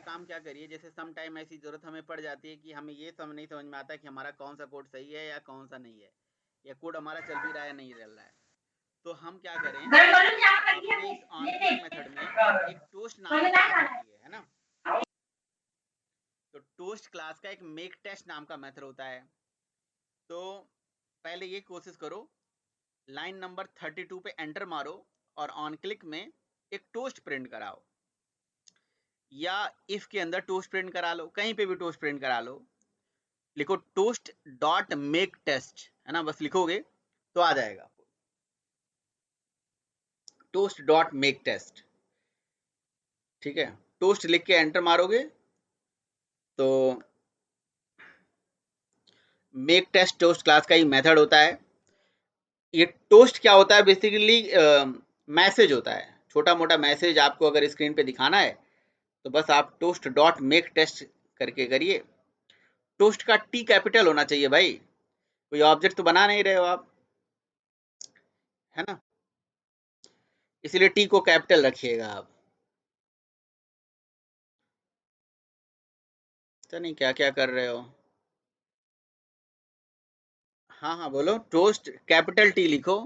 काम क्या करिए, जैसे सम टाइम ऐसी जरूरत हमें पड़ जाती है कि हमें ये नहीं समझ में आता कि हमारा कौन सा कोड सही है या कौन सा नहीं है, या कोड हमारा चल भी रहा है या नहीं चल रहा है। तो हम क्या करें, अपने इस ऑन क्लिक मेथड में एक टोस्ट नाम की क्लास होती है ना। तो टोस्ट क्लास का एक मेक टेस्ट नाम का मेथड होता है। तो पहले ये कोशिश करो, लाइन नंबर 32 पे एंटर मारो और ऑन क्लिक में एक टोस्ट प्रिंट कराओ, या इफ के अंदर टोस्ट प्रिंट करा लो, कहीं पे भी टोस्ट प्रिंट करा लो। लिखो टोस्ट डॉट मेक टेस्ट, है ना, बस लिखोगे तो आ जाएगा टोस्ट डॉट मेक टेस्ट। ठीक है, टोस्ट लिख के एंटर मारोगे तो मेक टेस्ट टोस्ट क्लास का ही मेथड होता है। ये टोस्ट क्या होता है, बेसिकली मैसेज होता है, छोटा मोटा मैसेज आपको अगर स्क्रीन पे दिखाना है तो बस आप टोस्ट डॉट मेक टेस्ट करके करिए। टोस्ट का टी कैपिटल होना चाहिए भाई, कोई ऑब्जेक्ट तो बना नहीं रहे हो आप, है ना, इसलिए टी को कैपिटल रखिएगा आप। तो नहीं क्या क्या कर रहे हो। हाँ हाँ बोलो, टोस्ट कैपिटल टी लिखो।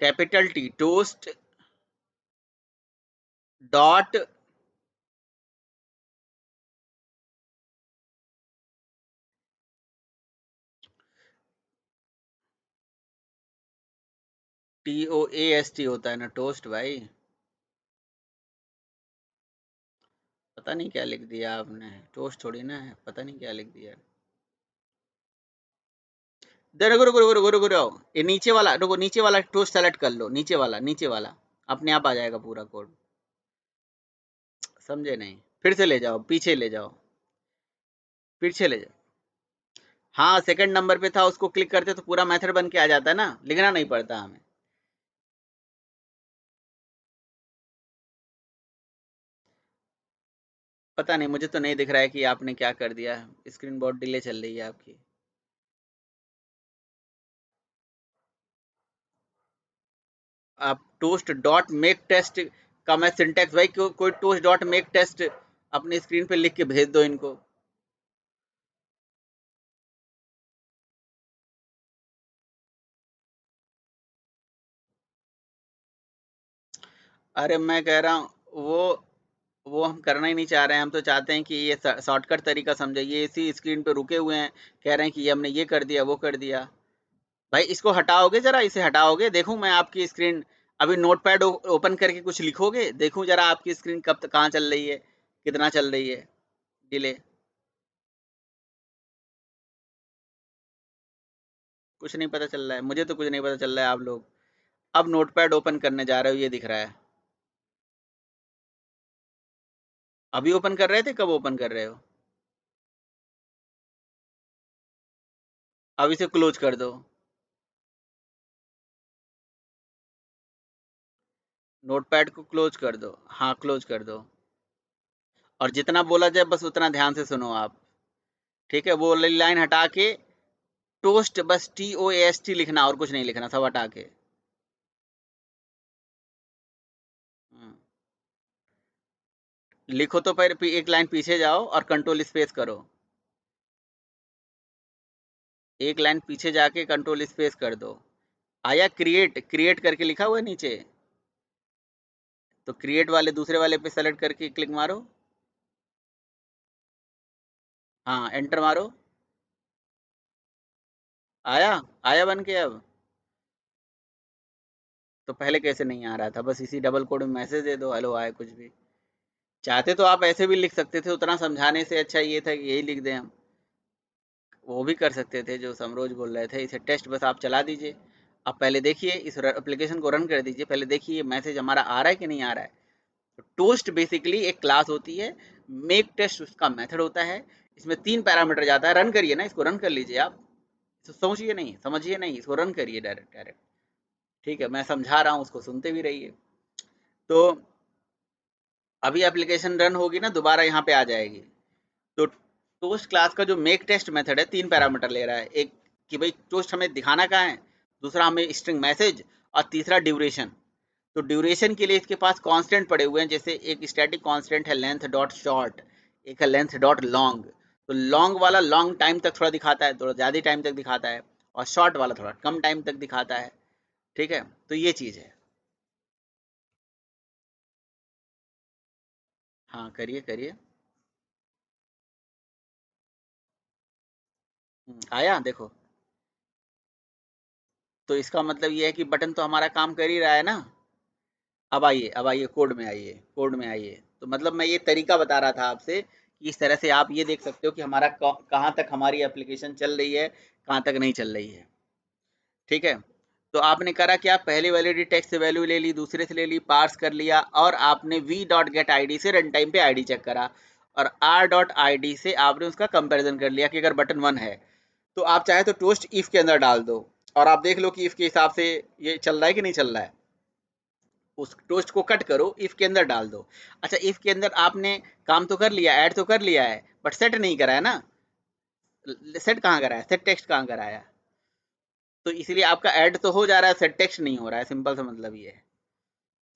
Capital T toast dot TOAST होता है ना टोस्ट भाई। पता नहीं क्या लिख दिया आपने, टोस्ट थोड़ी ना है, पता नहीं क्या लिख दिया। रुको रुको रुको रुको रुको रुको, ये नीचे वाला, रुको नीचे वाला टोस्ट सेलेक्ट कर लो, नीचे वाला, नीचे वाला अपने आप आ जाएगा पूरा कोड। समझे नहीं, फिर से ले जाओ, पीछे ले जाओ, पीछे ले जाओ। हाँ सेकंड नंबर पे था, उसको क्लिक करते तो पूरा मेथड बन के आ जाता है ना, लिखना नहीं पड़ता हमें। पता नहीं, मुझे तो नहीं दिख रहा है कि आपने क्या कर दिया, स्क्रीन बहुत डिले चल रही है आपकी। आप टोस्ट डॉट मेक टेस्ट का मैं सिंटेक्स भाई, कोई टोस्ट डॉट मेक टेस्ट अपनी स्क्रीन पे लिख के भेज दो इनको। अरे मैं कह रहा हूँ वो हम करना ही नहीं चाह रहे हैं, हम तो चाहते हैं कि ये शॉर्टकट तरीका समझे, ये इसी स्क्रीन पे रुके हुए हैं, कह रहे हैं कि ये हमने ये कर दिया वो कर दिया। भाई इसको हटाओगे जरा, इसे हटाओगे, देखूं मैं आपकी स्क्रीन, अभी नोटपैड ओपन करके कुछ लिखोगे, देखूं जरा आपकी स्क्रीन कब तक कहाँ चल रही है, कितना चल रही है डिले। कुछ नहीं पता चल रहा है, मुझे तो कुछ नहीं पता चल रहा है। आप लोग अब नोटपैड ओपन करने जा रहे हो, ये दिख रहा है। अभी ओपन कर रहे थे, कब ओपन कर रहे हो। अब इसे क्लोज कर दो, नोटपैड को क्लोज कर दो, हाँ क्लोज कर दो। और जितना बोला जाए बस उतना ध्यान से सुनो आप, ठीक है, वो वाली लाइन हटा के टोस्ट, बस TOAST लिखना, और कुछ नहीं लिखना, सब हटा के। हम्म, लिखो तो फिर एक लाइन पीछे जाओ और कंट्रोल स्पेस करो, एक लाइन पीछे जाके कंट्रोल स्पेस कर दो। आया, क्रिएट क्रिएट करके लिखा हुआ है नीचे, तो क्रिएट वाले दूसरे वाले पे सेलेक्ट करके क्लिक मारो, हाँ एंटर मारो। आया, आया बन के अब। तो पहले कैसे नहीं आ रहा था, बस इसी डबल कोड में मैसेज दे दो, हेलो आए, कुछ भी चाहते तो आप ऐसे भी लिख सकते थे, उतना समझाने से अच्छा ये था कि यही लिख दें हम, वो भी कर सकते थे जो समरोज बोल रहे थे। इसे टेस्ट बस आप चला दीजिए, आप पहले देखिए, इस एप्लीकेशन को रन कर दीजिए, पहले देखिए मैसेज हमारा आ रहा है कि नहीं आ रहा है। तो टोस्ट बेसिकली एक क्लास होती है, मेक टेस्ट उसका मेथड होता है, इसमें 3 पैरामीटर जाता है। रन करिए ना, इसको रन कर लीजिए आप, तो सोचिए नहीं, समझिए नहीं, इसको रन करिए डायरेक्ट डायरेक्ट। ठीक है, मैं समझा रहा हूँ, उसको सुनते भी रहिए। तो अभी एप्लीकेशन रन होगी ना, दोबारा यहाँ पे आ जाएगी। तो टोस्ट क्लास का जो मेक टेस्ट मेथड है, 3 पैरामीटर ले रहा है, एक कि भाई टोस्ट हमें दिखाना कहाँ है, दूसरा हमें स्ट्रिंग मैसेज, और तीसरा ड्यूरेशन। तो ड्यूरेशन के लिए इसके पास कांस्टेंट पड़े हुए हैं, जैसे एक स्टैटिक कांस्टेंट है लेंथ डॉट शॉर्ट, एक है लेंथ डॉट लॉन्ग। तो लॉन्ग वाला लॉन्ग टाइम तक थोड़ा दिखाता है, थोड़ा ज़्यादा टाइम तक दिखाता है, और शॉर्ट वाला थोड़ा कम टाइम तक दिखाता है। ठीक है, तो ये चीज़ है। हाँ करिए करिए। आया देखो। तो इसका मतलब ये है कि बटन तो हमारा काम कर ही रहा है ना। अब आइए कोड में आइए, कोड में आइए। तो मतलब मैं ये तरीका बता रहा था आपसे कि इस तरह से आप ये देख सकते हो कि हमारा कहाँ तक हमारी एप्लीकेशन चल रही है, कहाँ तक नहीं चल रही है। ठीक है, तो आपने करा क्या, पहली वैलिडिटी टेक्स्ट से वैल्यू ले ली, दूसरे से ले ली, पार्स कर लिया, और आपने V dot gate I D से रन टाइम पे आई डी चेक करा, और आर डॉट आई डी से आपने उसका कंपेरिजन कर लिया कि अगर बटन 1 है तो आप चाहे तो टोस्ट इफ के अंदर डाल दो, और आप देख लो कि इफ के हिसाब से ये चल रहा है कि नहीं चल रहा है। उस टोस्ट को कट करो, इफ के अंदर डाल दो। अच्छा, इफ के अंदर आपने काम तो कर लिया, ऐड तो कर लिया है, बट सेट नहीं करा है ना। सेट कहाँ करा है, सेट टेक्स्ट कहाँ कराया है। तो इसलिए आपका ऐड तो हो जा रहा है, सेट टेक्स्ट नहीं हो रहा है, सिंपल सा मतलब ये है।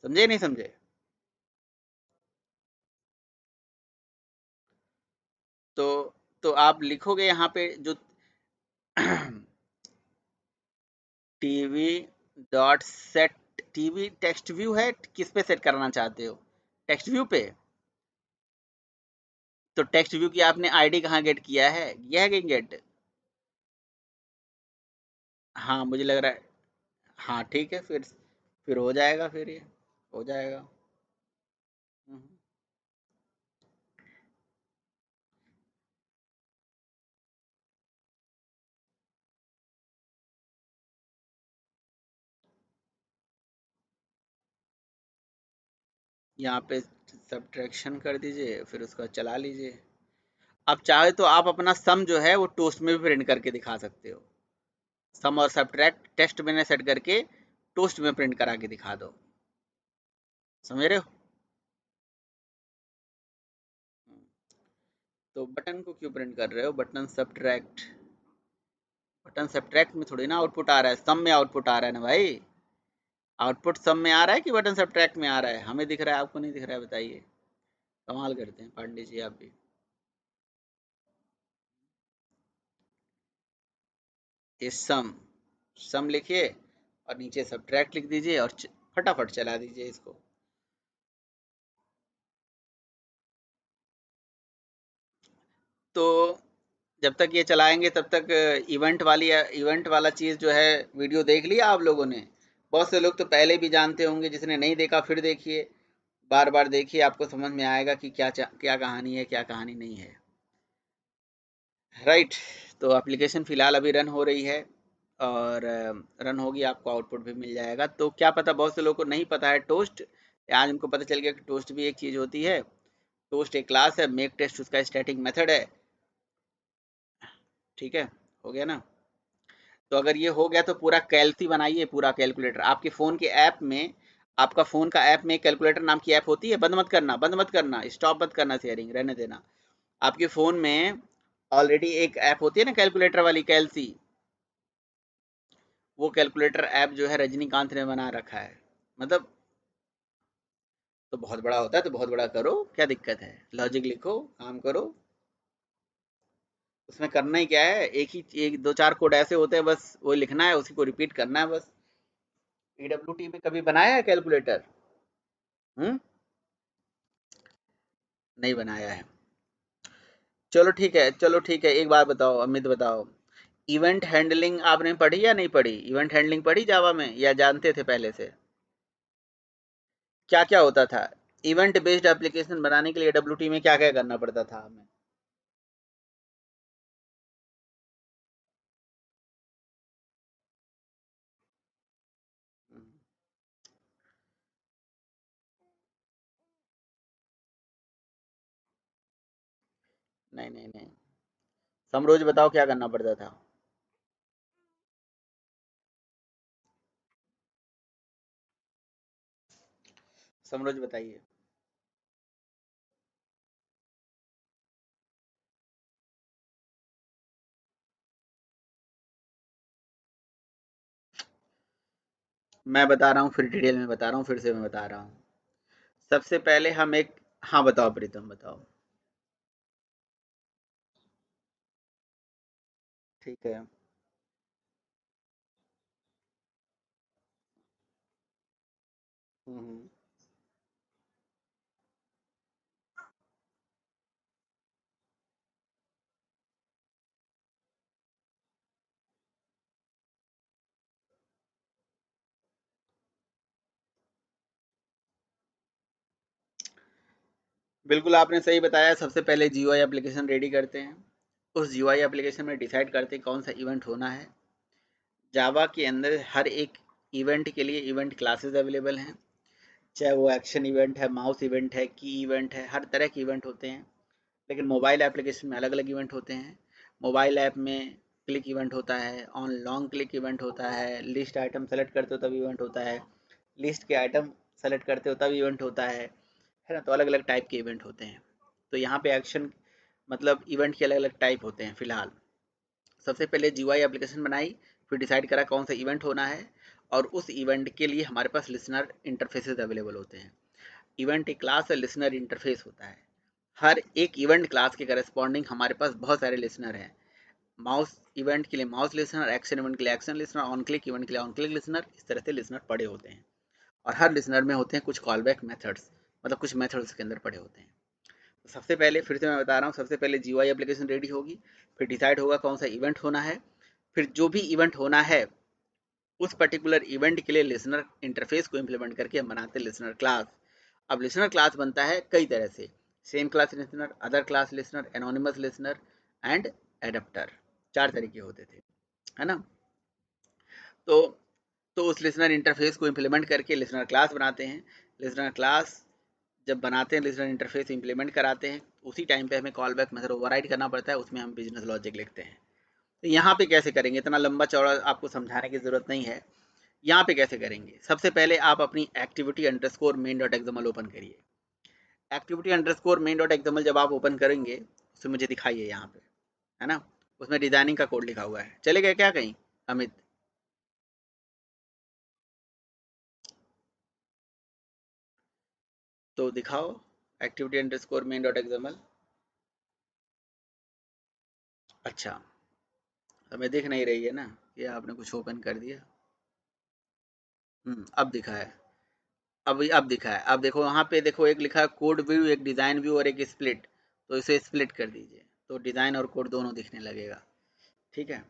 समझे नहीं समझे। तो तो आप लिखोगे यहाँ पे जो TV dot set, TV text view है, किस पे सेट करना चाहते हो, टेक्स्ट व्यू पे। तो टेक्स्ट व्यू की आपने आईडी कहाँ गेट किया है, यह है कि गेट। हाँ मुझे लग रहा है। हाँ ठीक है, फिर हो जाएगा, फिर ये हो जाएगा। हम्म। यहाँ पे सब्ट्रैक्शन कर दीजिए, फिर उसका चला लीजिए। अब चाहे तो आप अपना सम जो है वो टोस्ट में भी प्रिंट करके दिखा सकते हो। सम और सब्ट्रैक्ट टेक्स्ट में सेट करके टोस्ट में प्रिंट करा के दिखा दो। समझ रहे हो। तो बटन को क्यों प्रिंट कर रहे हो, बटन सब्ट्रैक्ट, बटन सब्ट्रैक्ट में थोड़ी ना आउटपुट आ रहा है, सम में आउटपुट आ रहा है ना भाई। आउटपुट सम में आ रहा है कि बटन सब्ट्रैक्ट में आ रहा है, हमें दिख रहा है आपको नहीं दिख रहा है, बताइए। कमाल करते हैं पांडे जी आप भी। ये सम लिखिए, और नीचे सब्ट्रैक्ट लिख दीजिए, और फटाफट चला दीजिए इसको। तो जब तक ये चलाएंगे तब तक इवेंट वाला चीज़ जो है, वीडियो देख लिया आप लोगों ने। बहुत से लोग तो पहले भी जानते होंगे, जिसने नहीं देखा फिर देखिए, बार बार देखिए, आपको समझ में आएगा कि क्या कहानी है, क्या कहानी नहीं है। राइट। तो एप्लीकेशन फ़िलहाल अभी रन हो रही है, और रन होगी, आपको आउटपुट भी मिल जाएगा। तो क्या पता, बहुत से लोगों को नहीं पता है टोस्ट, आज उनको पता चल गया कि टोस्ट भी एक चीज़ होती है। टोस्ट एक क्लास है, मेक टेस्ट उसका स्टैटिक मेथड है। ठीक है, हो गया ना। तो अगर ये हो गया तो पूरा कैल्सी बनाइए, पूरा कैलकुलेटर आपके फ़ोन के ऐप में। आपका फ़ोन का ऐप में कैलकुलेटर नाम की ऐप होती है, बंद मत करना, बंद मत करना, स्टॉप मत करना, शेयरिंग रहने देना। आपके फ़ोन में ऑलरेडी एक ऐप होती है ना कैलकुलेटर वाली, कैल्सी। वो कैलकुलेटर ऐप जो है रजनीकांत ने बना रखा है। मतलब, तो बहुत बड़ा होता है, तो बहुत बड़ा करो, क्या दिक्कत है, लॉजिक लिखो, काम करो। उसमें करना ही क्या है, एक दो चार कोड ऐसे होते हैं, बस वो लिखना है, उसी को रिपीट करना है बस। पीडब्ल्यूटी में कभी बनाया है कैलकुलेटर। हम्म। नहीं बनाया है। चलो ठीक है, चलो ठीक है, एक बात बताओ अमित, बताओ, इवेंट हैंडलिंग आपने पढ़ी या नहीं पढ़ी, इवेंट हैंडलिंग पढ़ी जावा में, या जानते थे पहले से। क्या क्या होता था, इवेंट बेस्ड एप्लीकेशन बनाने के लिए डब्ल्यूटी में क्या क्या करना पड़ता था हमें। नहीं नहीं नहीं, समरोज बताओ क्या करना पड़ता था। समरोज बताइए। मैं बता रहा हूँ, फिर डिटेल में बता रहा हूँ, फिर से मैं बता रहा हूँ। सबसे पहले हम एक, हाँ बताओ प्रीतम बताओ। ठीक है। हम्म। बिल्कुल आपने सही बताया। सबसे पहले जीयूआई एप्लीकेशन रेडी करते हैं। उस जीयूआई एप्लीकेशन में डिसाइड करते हैं कौन सा इवेंट होना है। जावा के अंदर हर एक इवेंट के लिए इवेंट क्लासेस अवेलेबल हैं, चाहे वो एक्शन इवेंट है, माउस इवेंट है, की इवेंट है, हर तरह के इवेंट होते हैं। लेकिन मोबाइल एप्लीकेशन में अलग अलग इवेंट होते हैं। मोबाइल ऐप में क्लिक इवेंट होता है, ऑन लॉन्ग क्लिक इवेंट होता है, लिस्ट आइटम सेलेक्ट करते हो तब इवेंट होता है, लिस्ट के आइटम सेलेक्ट करते हो तब इवेंट होता है ना। तो अलग अलग टाइप के इवेंट होते हैं। तो यहाँ पे एक्शन मतलब इवेंट के अलग अलग टाइप होते हैं फिलहाल। सबसे पहले जीयूआई एप्लीकेशन बनाई, फिर डिसाइड करा कौन सा इवेंट होना है, और उस इवेंट के लिए हमारे पास लिसनर इंटरफेसेस अवेलेबल होते हैं। इवेंट एक क्लास है, लिसनर इंटरफेस होता है। हर एक इवेंट क्लास के करस्पॉन्डिंग हमारे पास बहुत सारे लिसनर हैं। माउस इवेंट के लिए माउस लिसनर, एक्शन इवेंट के लिए action listener, on click event के लिए ऑन क्लिक लिसनर, इस तरह से लिसनर पड़े होते हैं। और हर लिसनर में होते हैं कुछ कॉल बैक मेथड्स, मतलब कुछ मेथड्स के अंदर पड़े होते हैं। तो सबसे पहले फिर से मैं बता रहा हूँ, सबसे पहले जीयूआई एप्लीकेशन रेडी होगी, फिर डिसाइड होगा कौन सा इवेंट होना है, फिर जो भी इवेंट होना है उस पर्टिकुलर इवेंट के लिए लिसनर इंटरफेस को इम्प्लीमेंट करके हम बनाते हैं लिसनर क्लास। अब लिसनर क्लास बनता है कई तरह से, same class listener, other class listener, anonymous listener and adapter. चार तरीके होते थे, है ना। तो उस लिसनर इंटरफेस को इम्प्लीमेंट करके लिसनर क्लास बनाते हैं। लिसनर क्लास जब बनाते हैं, लिसनर इंटरफेस इम्प्लीमेंट कराते हैं, उसी टाइम पे हमें कॉल बैक मेथड ओवरराइड करना पड़ता है, उसमें हम बिजनेस लॉजिक लिखते हैं। तो यहाँ पे कैसे करेंगे, इतना लंबा चौड़ा आपको समझाने की जरूरत नहीं है। यहाँ पे कैसे करेंगे, सबसे पहले आप अपनी activity underscore main dot XML open करिए। Activity underscore main dot XML जब आप ओपन करेंगे, उसे मुझे दिखाइए यहाँ पे, है ना। उसमें डिजाइनिंग का कोड लिखा हुआ है, चलेगा क्या कहीं अमित? तो दिखाओ activity underscore main dot XML. अच्छा, हमें दिख नहीं रही है ना, ये आपने कुछ ओपन कर दिया। अब दिखा है। अब दिखा है। अब देखो वहाँ पे, देखो एक लिखा है कोड व्यू, एक डिजाइन व्यू और एक स्प्लिट। तो इसे स्प्लिट कर दीजिए, तो डिजाइन और कोड दोनों दिखने लगेगा। ठीक है।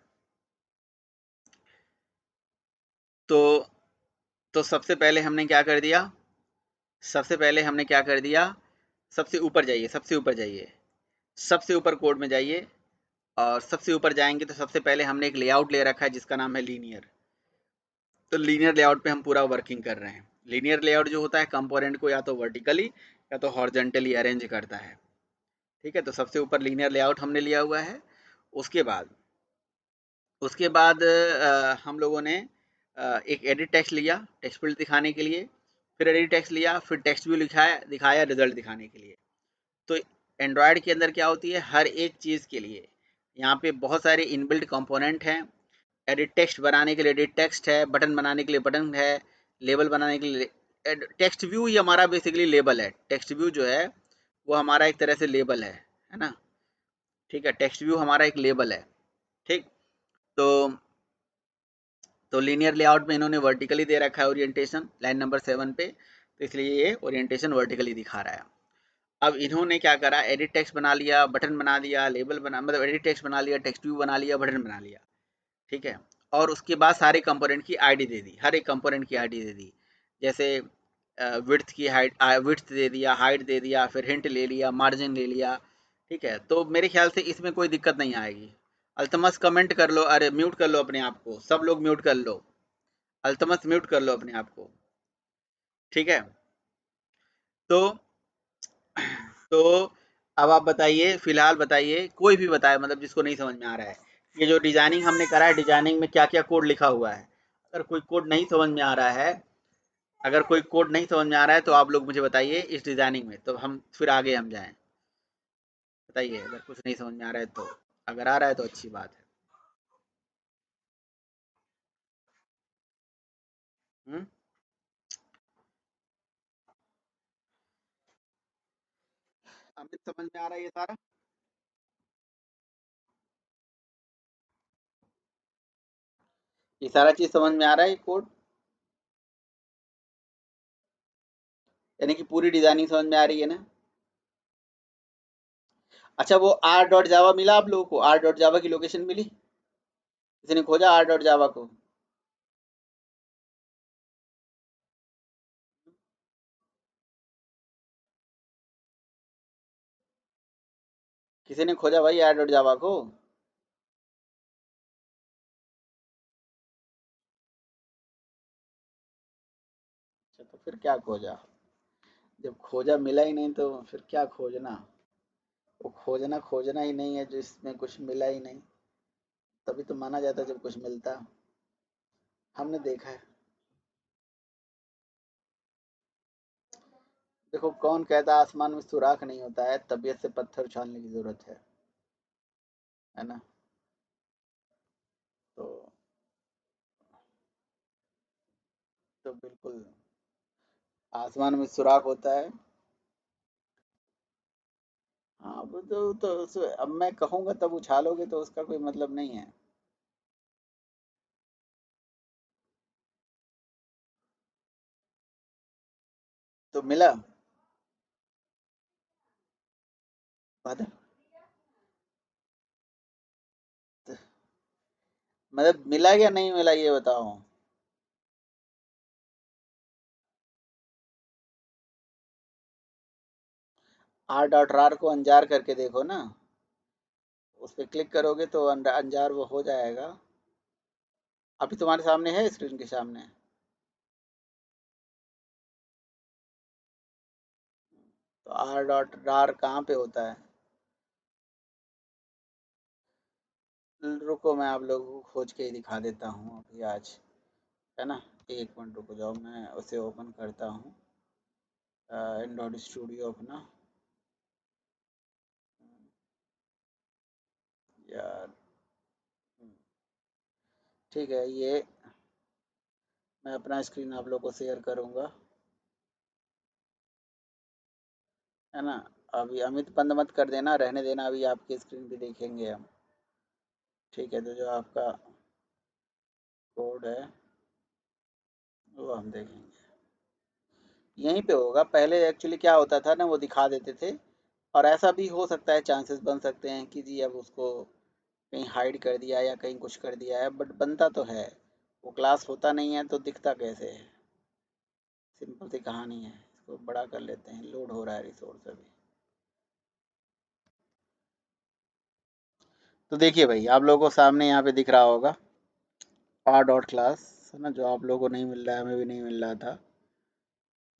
तो सबसे पहले हमने क्या कर दिया, सबसे पहले हमने क्या कर दिया, सबसे ऊपर जाइए, सबसे ऊपर जाइए, सबसे ऊपर कोड में जाइए। और सबसे ऊपर जाएंगे तो सबसे पहले हमने एक लेआउट ले रखा है जिसका नाम है लीनियर। तो लीनियर लेआउट पे हम पूरा वर्किंग कर रहे हैं। लीनियर लेआउट जो होता है कंपोनेंट को या तो वर्टिकली या तो हॉरिजॉन्टली अरेंज करता है। ठीक है। तो सबसे ऊपर लीनियर लेआउट हमने लिया हुआ है। उसके बाद हम लोगों ने एक एडिट टेक्स्ट लिया टेक्स्ट फील्ड दिखाने के लिए, फिर एडिट टेक्स्ट लिया, फिर टेक्स्ट व्यू लिखाया दिखाया रिजल्ट दिखाने के लिए। तो एंड्रॉयड के अंदर क्या होती है, हर एक चीज़ के लिए यहाँ पे बहुत सारे इनबिल्ट कंपोनेंट हैं। एडिट टेक्स्ट बनाने के लिए एडिट टेक्स्ट है, बटन बनाने के लिए बटन है, लेबल बनाने के लिए टेक्स्ट व्यू ही हमारा बेसिकली लेबल है। टेक्स्ट व्यू जो है वो हमारा एक तरह से लेबल है ना। ठीक है, टेक्स्ट व्यू हमारा एक लेबल है। ठीक। तो लीनियर लेआउट में इन्होंने वर्टिकली दे रखा है ओरिएंटेशन लाइन नंबर 7 पे, तो इसलिए ये ओरिएंटेशन वर्टिकली दिखा रहा है। अब इन्होंने क्या करा, एडिट टेक्स्ट बना लिया, बटन बना दिया, लेबल बना, मतलब एडिट टेक्स्ट बना लिया, टेक्स्ट व्यू बना लिया, बटन बना लिया। ठीक है। और उसके बाद सारे कंपोनेंट की आईडी दे दी, हर एक कंपोनेंट की आईडी दे दी। जैसे विड्थ की हाइट, विड्थ दे दिया, हाइट दे दिया, फिर हिंट ले लिया, मार्जिन ले लिया। ठीक है। तो मेरे ख्याल से इसमें कोई दिक्कत नहीं आएगी। अल्तमस कमेंट कर लो, अरे म्यूट कर लो अपने आप को, सब लोग म्यूट कर लो। अल्तमस म्यूट कर लो अपने आप को। ठीक है। तो तो अब आप बताइए, फिलहाल बताइए, कोई भी बताए, मतलब जिसको नहीं समझ में आ रहा है, ये जो डिजाइनिंग हमने करा है, डिजाइनिंग में क्या क्या कोड लिखा हुआ है। अगर कोई कोड नहीं समझ में आ रहा है, अगर कोई कोड नहीं समझ में आ रहा है तो आप लोग मुझे बताइए इस डिजाइनिंग में, तो हम फिर आगे हम जाएं। बताइए अगर कुछ नहीं समझ में आ रहा है तो, अगर आ रहा है तो अच्छी बात है। हम्म। अमित समझ में आ रहा है ये सारा? ये सारा चीज समझ में आ रहा है, ये कोड? यानी कि पूरी डिजाइनिंग समझ में आ रही है ना? अच्छा, वो आर डॉट जावा मिला आप लोगों को? आर डॉट जावा की लोकेशन मिली? किसी ने खोजा आर डॉट जावा को? किसी ने खोजा भाई आर डॉट जावा को? अच्छा, तो फिर क्या खोजा? जब खोजा मिला ही नहीं तो फिर क्या खोजना? वो खोजना खोजना ही नहीं है जो इसमें कुछ मिला ही नहीं। तभी तो माना जाता है जब कुछ मिलता। हमने देखा है। देखो, कौन कहता है आसमान में सुराख नहीं होता है? तबीयत से पत्थर उछालने की जरूरत है ना? तो तो बिल्कुल आसमान में सुराख होता है। हाँ, वो तो अब मैं कहूंगा तब उछालोगे तो उसका कोई मतलब नहीं है। तो मिला? मतलब मतलब मिला या नहीं मिला ये बताओ? आर डॉट रार को अंजार करके देखो ना। उस पर क्लिक करोगे तो अंजार वो हो जाएगा। अभी तुम्हारे सामने है, स्क्रीन के सामने? तो आर डॉट रार कहाँ पे होता है? रुको, मैं आप लोगों को खोज के ही दिखा देता हूँ अभी आज। है ना? एक मिनट रुको जाओ, मैं उसे ओपन करता हूँ। एंड्रॉइड स्टूडियो अपना। यार, ठीक है, ये मैं अपना स्क्रीन आप लोगों को शेयर करूँगा। है ना? अभी अमित बंद मत कर देना, रहने देना, अभी आपकी स्क्रीन पे देखेंगे हम। ठीक है, तो जो आपका कोड है वो हम देखेंगे। यहीं पे होगा। पहले एक्चुअली क्या होता था ना, वो दिखा देते थे। और ऐसा भी हो सकता है, चांसेस बन सकते हैं कि जी अब उसको कहीं हाइड कर दिया या कहीं कुछ कर दिया है, बट बनता तो है। वो क्लास होता नहीं है तो दिखता कैसे है? सिंपल सी कहानी है। इसको बड़ा कर लेते हैं, लोड हो रहा है रिसोर्स अभी। तो देखिए भाई, आप लोगों को सामने यहाँ पे दिख रहा होगा आर डॉट क्लास। है ना? जो आप लोगों को नहीं मिल रहा है, हमें भी नहीं मिल रहा था।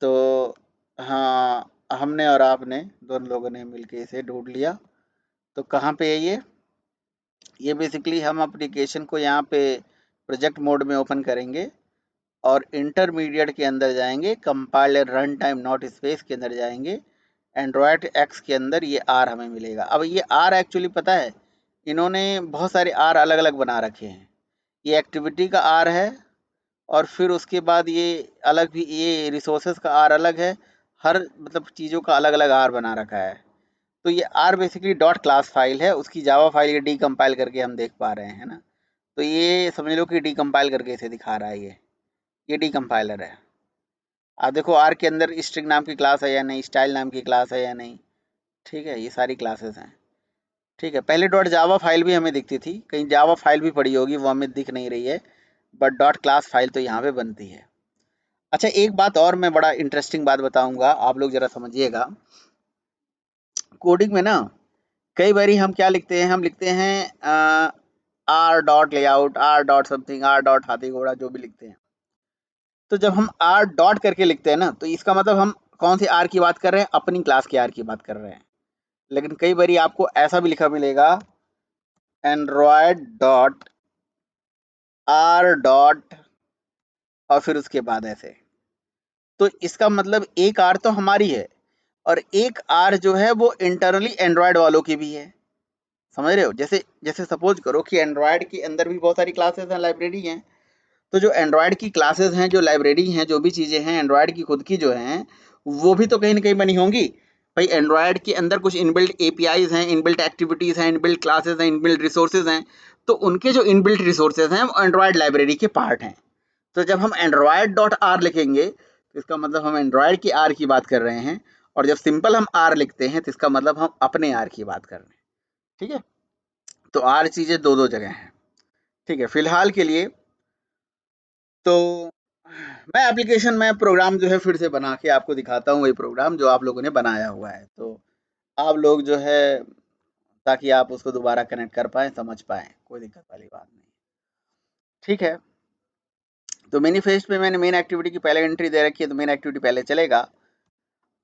तो हाँ, हमने और आपने दोनों लोगों ने मिलके इसे ढूंढ लिया। तो कहाँ पे है ये बेसिकली हम एप्लीकेशन को यहाँ पे प्रोजेक्ट मोड में ओपन करेंगे और इंटरमीडिएट के अंदर जाएंगे, compiler run time not space के अंदर जाएंगे। एंड्रॉयड एक्स के अंदर ये आर हमें मिलेगा। अब ये आर एक्चुअली पता है, इन्होंने बहुत सारे आर अलग अलग बना रखे हैं। ये एक्टिविटी का आर है, और फिर उसके बाद ये अलग भी, ये रिसोर्सेज का आर अलग है। हर मतलब चीज़ों का अलग अलग आर बना रखा है। तो ये R basically dot class file है, उसकी जावा फाइल ये डीकम्पाइल करके हम देख पा रहे हैं ना। तो ये समझ लो कि डीकम्पाइल करके इसे दिखा रहा है ये डीकम्पाइलर है। आप देखो आर के अंदर स्ट्रिंग नाम की क्लास है या नहीं, स्टाइल नाम की क्लास है या नहीं। ठीक है, ये सारी क्लासेस हैं। ठीक है, पहले डॉट जावा फाइल भी हमें दिखती थी, कहीं जावा फाइल भी पड़ी होगी, वो हमें दिख नहीं रही है। बट डॉट क्लास फाइल तो यहाँ पे बनती है। अच्छा, एक बात और मैं बड़ा इंटरेस्टिंग बात बताऊंगा, आप लोग जरा समझिएगा। कोडिंग में ना कई बारी हम क्या लिखते हैं, हम लिखते हैं R dot layout, R dot something, R dot हाथी घोड़ा, जो भी लिखते हैं। तो जब हम आर डॉट करके लिखते हैं ना, तो इसका मतलब हम कौन सी आर की बात कर रहे हैं? अपनी क्लास की आर की बात कर रहे हैं। लेकिन कई बारी आपको ऐसा भी लिखा मिलेगा, एंड्रॉयड डॉट आर डॉट और फिर उसके बाद ऐसे। तो इसका मतलब एक आर तो हमारी है, और एक आर जो है वो इंटरनली एंड्रॉयड वालों की भी है। समझ रहे हो? जैसे जैसे सपोज करो कि एंड्रॉयड के अंदर भी बहुत सारी क्लासेस हैं, लाइब्रेरी हैं। तो जो एंड्रॉयड की क्लासेस हैं, जो लाइब्रेरी हैं, जो भी चीज़ें हैं एंड्रॉयड की खुद की जो हैं, वो भी तो कहीं न कहीं बनी होंगी। भाई एंड्रॉयड के अंदर कुछ इनबिल्ट एपीआईज़ हैं, इनबिल्ट एक्टिविटीज़ हैं, इनबिल्ट क्लासेस हैं, इनबिल्ट रिसोर्सेज़ हैं। तो उनके जो इनबिल्ट रिसोर्सेज़ हैं, वो एंड्रॉयड लाइब्रेरी के पार्ट हैं। तो जब हम एंड्रॉयड डॉट आर लिखेंगे, तो इसका मतलब हम एंड्रॉयड की आर की बात कर रहे हैं, और जब सिंपल हम आर लिखते हैं, तो इसका मतलब हम अपने आर की बात कर रहे हैं। ठीक है? तो आर चीज़ें दो-दो जगह हैं। ठीक है? फिलहाल के लिए तो मैं एप्लीकेशन में प्रोग्राम जो है फिर से बना के आपको दिखाता हूँ, वही प्रोग्राम जो आप लोगों ने बनाया हुआ है। तो आप लोग जो है, ताकि आप उसको दोबारा कनेक्ट कर पाएँ, समझ पाएँ, कोई दिक्कत वाली बात नहीं। ठीक है? तो मैनिफेस्ट में मैंने मेन एक्टिविटी की पहले एंट्री दे रखी है, तो मेन एक्टिविटी पहले चलेगा।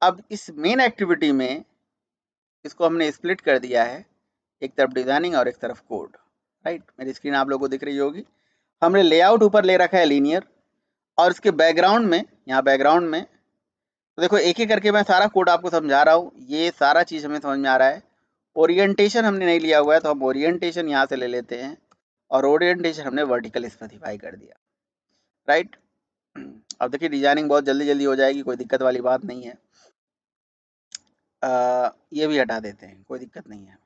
अब इस मेन एक्टिविटी में इसको हमने स्प्लिट कर दिया है, एक तरफ डिज़ाइनिंग और एक तरफ कोड, राइट? मेरी स्क्रीन आप लोगों को दिख रही होगी। हमने लेआउट ऊपर ले रखा है लीनियर, और इसके बैकग्राउंड में, यहाँ बैकग्राउंड में तो देखो एक-एक करके मैं सारा कोड आपको समझा रहा हूँ, ये सारा चीज़ हमें समझ में आ रहा है। ओरिएंटेशन हमने नहीं लिया हुआ है, तो हम ओरिएंटेशन यहाँ से ले लेते हैं, और ओरिएंटेशन हमने वर्टिकल स्पेसिफाई कर दिया, राइट? अब देखिए डिज़ाइनिंग बहुत जल्दी-जल्दी हो जाएगी, कोई दिक्कत वाली बात नहीं है। ये भी हटा देते हैं, कोई दिक्कत नहीं है।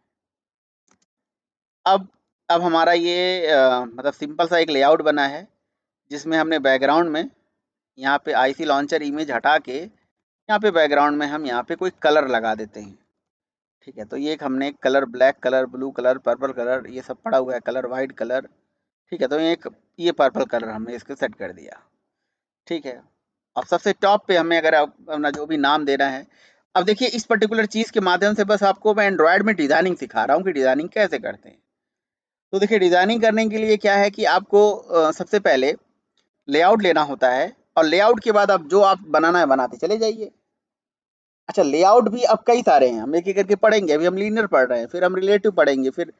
अब हमारा ये मतलब सिंपल सा एक लेआउट बना है, जिसमें हमने बैकग्राउंड में यहाँ पे आईसी लॉन्चर इमेज हटा के, यहाँ पे बैकग्राउंड में हम यहाँ पे कोई कलर लगा देते हैं। ठीक है? तो ये एक हमने colour black colour, blue colour, purple colour, ये सब पड़ा हुआ है कलर, वाइट कलर। ठीक है? तो ये पर्पल कलर हमने इसको सेट कर दिया। ठीक है? अब सबसे टॉप पे हमें अगर अपना जो भी नाम देना है, अब देखिए इस पर्टिकुलर चीज़ के माध्यम से बस आपको मैं एंड्रॉयड में डिज़ाइनिंग सिखा रहा हूँ कि डिज़ाइनिंग कैसे करते हैं। तो देखिए डिज़ाइनिंग करने के लिए क्या है कि आपको सबसे पहले लेआउट लेना होता है, और लेआउट के बाद आप जो आप बनाना है बनाते चले जाइए। अच्छा, लेआउट भी अब कई सारे हैं, हम एक-एक करके पढ़ेंगे। अभी हम लीनियर पढ़ रहे हैं, फिर हम रिलेटिव पढ़ेंगे, फिर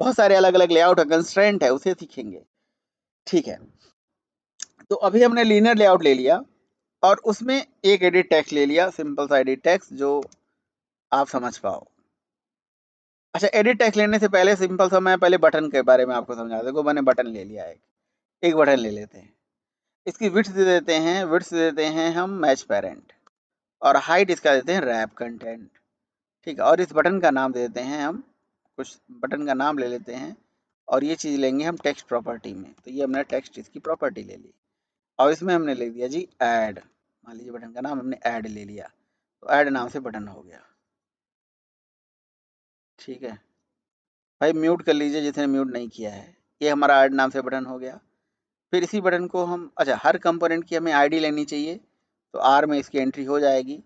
बहुत सारे अलग-अलग लेआउट है, कंस्ट्रेंट है, उसे सीखेंगे। ठीक है? तो अभी हमने लीनियर लेआउट ले लिया, और उसमें एक एडिट टेक्स्ट ले लिया, सिंपल सा एडिट टेक्स्ट जो आप समझ पाओ। अच्छा, एडिट टेक्स्ट लेने से पहले सिंपल सा मैं पहले बटन के बारे में आपको समझा दूं। देखो मैंने बटन ले लिया है, एक बटन ले लेते हैं। इसकी विड्थ दे देते हैं, विड्थ दे देते हैं हम मैच पेरेंट, और हाइट इसका देते हैं रैप कंटेंट। ठीक है? और इस बटन का नाम दे देते हैं हम, कुछ बटन का नाम ले लेते हैं, और ये चीज़ लेंगे हम टेक्स्ट प्रॉपर्टी में। तो ये हमने टेक्स्ट इसकी प्रॉपर्टी ले ली, और इसमें हमने लिख दिया जी ऐड। मान लीजिए बटन का नाम हमने ऐड ले लिया, तो ऐड नाम से बटन हो गया। ठीक है भाई, म्यूट कर लीजिए जिसने म्यूट नहीं किया है। ये हमारा ऐड नाम से बटन हो गया। फिर इसी बटन को हम, अच्छा हर कंपोनेंट की हमें आईडी लेनी चाहिए, तो आर में इसकी एंट्री हो जाएगी।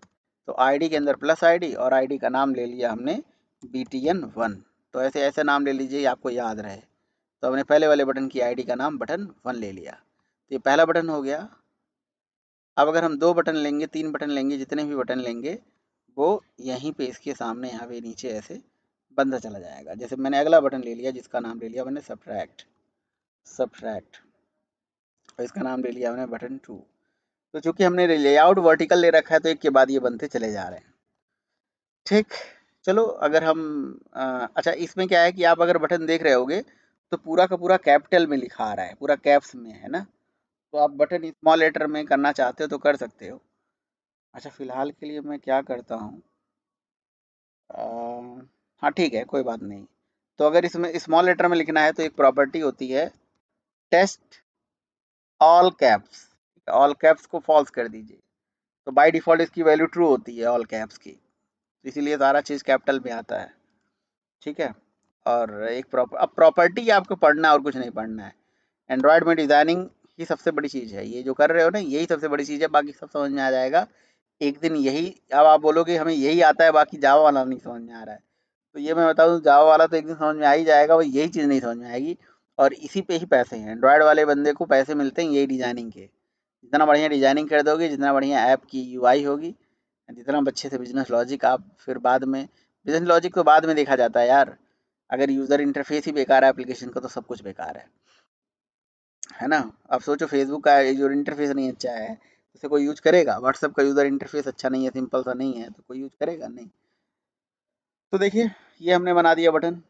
तो आईडी के अंदर प्लस आईडी, और आईडी का नाम ले लिया हमने BTN1। तो ऐसे ऐसे नाम ले लीजिए आपको याद रहे। तो हमने पहले वाले बटन की आईडी का नाम बटन 1 ले लिया, तो ये पहला बटन हो गया। अब अगर हम 2 बटन लेंगे, 3 बटन लेंगे, जितने भी बटन लेंगे, वो यहीं पे इसके सामने यहाँ पे नीचे ऐसे बनता चला जाएगा। जैसे मैंने अगला बटन ले लिया, जिसका नाम ले लिया मैंने सब्ट्रैक्ट, सब्ट्रैक्ट, और इसका नाम ले लिया मैंने बटन 2। तो चूंकि हमने लेआउट वर्टिकल ले रखा है, तो एक के बाद ये बनते चले जा रहे हैं। ठीक, चलो अगर हम अच्छा इसमें क्या है कि आप अगर बटन देख रहे होगे, तो पूरा का पूरा कैपिटल में लिखा आ रहा है, पूरा कैप्स में है ना। तो आप बटन स्मॉल लेटर में करना चाहते हो तो कर सकते हो। अच्छा फिलहाल के लिए मैं क्या करता हूँ, हाँ ठीक है, कोई बात नहीं। तो अगर इसमें स्मॉल लेटर में लिखना है, तो एक प्रॉपर्टी होती है test all caps. All caps को फॉल्स कर दीजिए, तो बाय डिफ़ॉल्ट इसकी वैल्यू ट्रू होती है ऑल कैप्स की, तो इसीलिए सारा चीज़ कैपिटल में आता है। ठीक है? और एक अब प्रॉपर्टी आपको पढ़ना है और कुछ नहीं पढ़ना है। एंड्रॉयड में डिज़ाइनिंग ही सबसे बड़ी चीज़ है, ये जो कर रहे हो ना, यही सबसे बड़ी चीज़ है, बाकी सब समझ में आ जाएगा। एक दिन यही, अब आप बोलोगे हमें यही आता है, बाकी जावा वाला नहीं समझ में आ रहा है। तो ये मैं बता दूँ, जावा वाला तो एक दिन समझ में आ ही जाएगा, वो यही चीज़ नहीं समझ में आएगी। और इसी पे ही पैसे हैं, एंड्रॉयड वाले बंदे को पैसे मिलते हैं यही डिज़ाइनिंग के। जितना बढ़िया डिज़ाइनिंग कर दोगे, जितना बढ़िया ऐप की यूआई होगी, जितना अच्छे से बिजनेस लॉजिक आप फिर बाद में, बिजनेस लॉजिक तो बाद में देखा जाता है यार। अगर यूज़र इंटरफेस ही बेकार है एप्लीकेशन का, तो सब कुछ बेकार है ना। अब सोचो फेसबुक का यूज़र इंटरफेस नहीं अच्छा है, उसे कोई यूज करेगा? व्हाट्सएप का यूज़र इंटरफेस अच्छा नहीं है, सिंपल सा नहीं है, तो कोई यूज करेगा नहीं। तो देखिए ये हमने बना दिया बटन।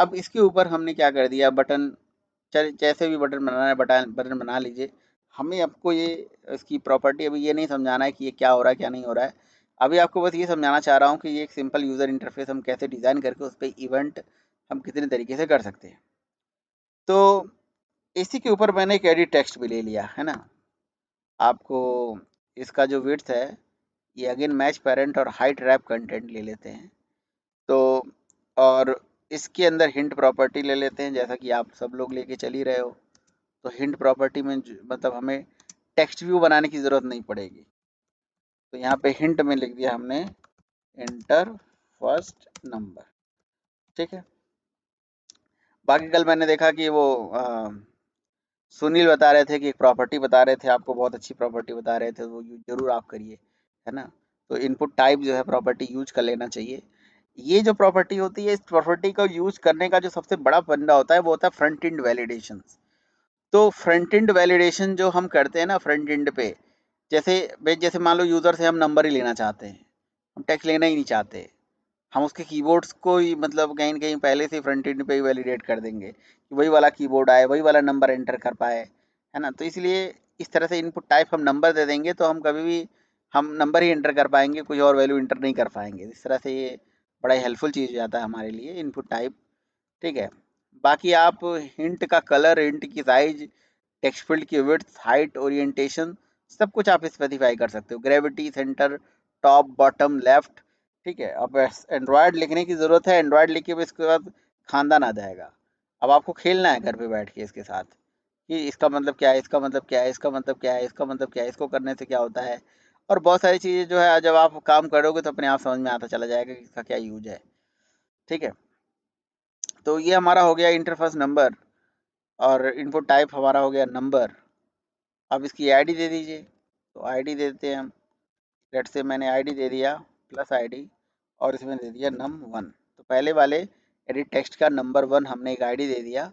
अब इसके ऊपर हमने क्या कर दिया, बटन चल जैसे भी बटन बनाना है बटन बना लीजिए। हमें आपको ये इसकी प्रॉपर्टी अभी ये नहीं समझाना है कि ये क्या हो रहा है क्या नहीं हो रहा है। अभी आपको बस ये समझाना चाह रहा हूँ कि ये एक सिंपल यूज़र इंटरफेस हम कैसे डिज़ाइन करके उस पर इवेंट हम कितने तरीके से कर सकते हैं। तो इसी के ऊपर मैंने एक एडिट टेक्स्ट भी ले लिया है ना। आपको इसका जो विड्थ है ये अगेन मैच पेरेंट और हाइट रैप कंटेंट ले लेते हैं। तो और इसके अंदर हिंट प्रॉपर्टी ले लेते हैं, जैसा कि आप सब लोग लेके चल ही रहे हो। तो हिंट प्रॉपर्टी में मतलब हमें टेक्स्ट व्यू बनाने की ज़रूरत नहीं पड़ेगी। तो यहाँ पे हिंट में लिख दिया हमने एंटर फर्स्ट नंबर। ठीक है। बाकी कल मैंने देखा कि वो सुनील बता रहे थे कि एक प्रॉपर्टी बता रहे थे आपको, बहुत अच्छी प्रॉपर्टी बता रहे थे, वो यूज जरूर आप करिए, है ना। तो इनपुट टाइप जो है प्रॉपर्टी यूज कर लेना चाहिए। ये जो प्रॉपर्टी होती है, इस प्रॉपर्टी को यूज करने का जो सबसे बड़ा फंडा होता है वो होता है फ्रंट एंड वैलिडेशन। तो फ्रंट एंड वैलिडेशन जो हम करते हैं ना फ्रंट एंड पे, जैसे जैसे मान लो यूजर से हम नंबर ही लेना चाहते हैं, हम टेक्स्ट लेना ही नहीं चाहते, हम उसके कीबोर्ड्स को ही मतलब कहीं न कहीं पहले से फ्रंट एंड पे ही वैलिडेट कर देंगे कि वही वाला कीबोर्ड आए, वही वाला नंबर एंटर कर पाए, है ना? तो इसलिए इस तरह से इनपुट टाइप हम नंबर दे देंगे तो हम कभी भी हम नंबर ही एंटर कर पाएँगे, कोई और वैल्यू एंटर नहीं कर पाएँगे। इस तरह से ये बड़ा ही हेल्पफुल चीज़ हो जाता है हमारे लिए इनपुट टाइप, ठीक है? बाकी आप हिंट का कलर, हिंट की साइज़, टेक्स्ट फील्ड की विड्थ, हाइट, ओरिएंटेशन सब कुछ आप स्पेसिफाई कर सकते हो। Gravity, centre, top, bottom, left, ठीक है। अब एंड्रॉयड लिखने की ज़रूरत है, एंड्रॉयड लिख के भी इसके बाद खानदान आ जाएगा। अब आपको खेलना है घर पे बैठ के इसके साथ कि इसका मतलब क्या है, इसका मतलब क्या है, इसका मतलब क्या है, इसका मतलब क्या है, इसको करने से क्या होता है। और बहुत सारी चीज़ें जो है जब आप काम करोगे तो अपने आप समझ में आता चला जाएगा कि इसका क्या यूज है, ठीक है। तो ये हमारा हो गया इंटरफेस नंबर और इनपुट टाइप हमारा हो गया नंबर। अब इसकी आईडी दे दीजिए। तो आईडी दे देते हैं हम। लेट्स से मैंने आईडी दे दिया प्लस आईडी और इसमें दे दिया num1। तो पहले वाले एडिट टेक्स्ट का नंबर 1 हमने एक आईडी दे दिया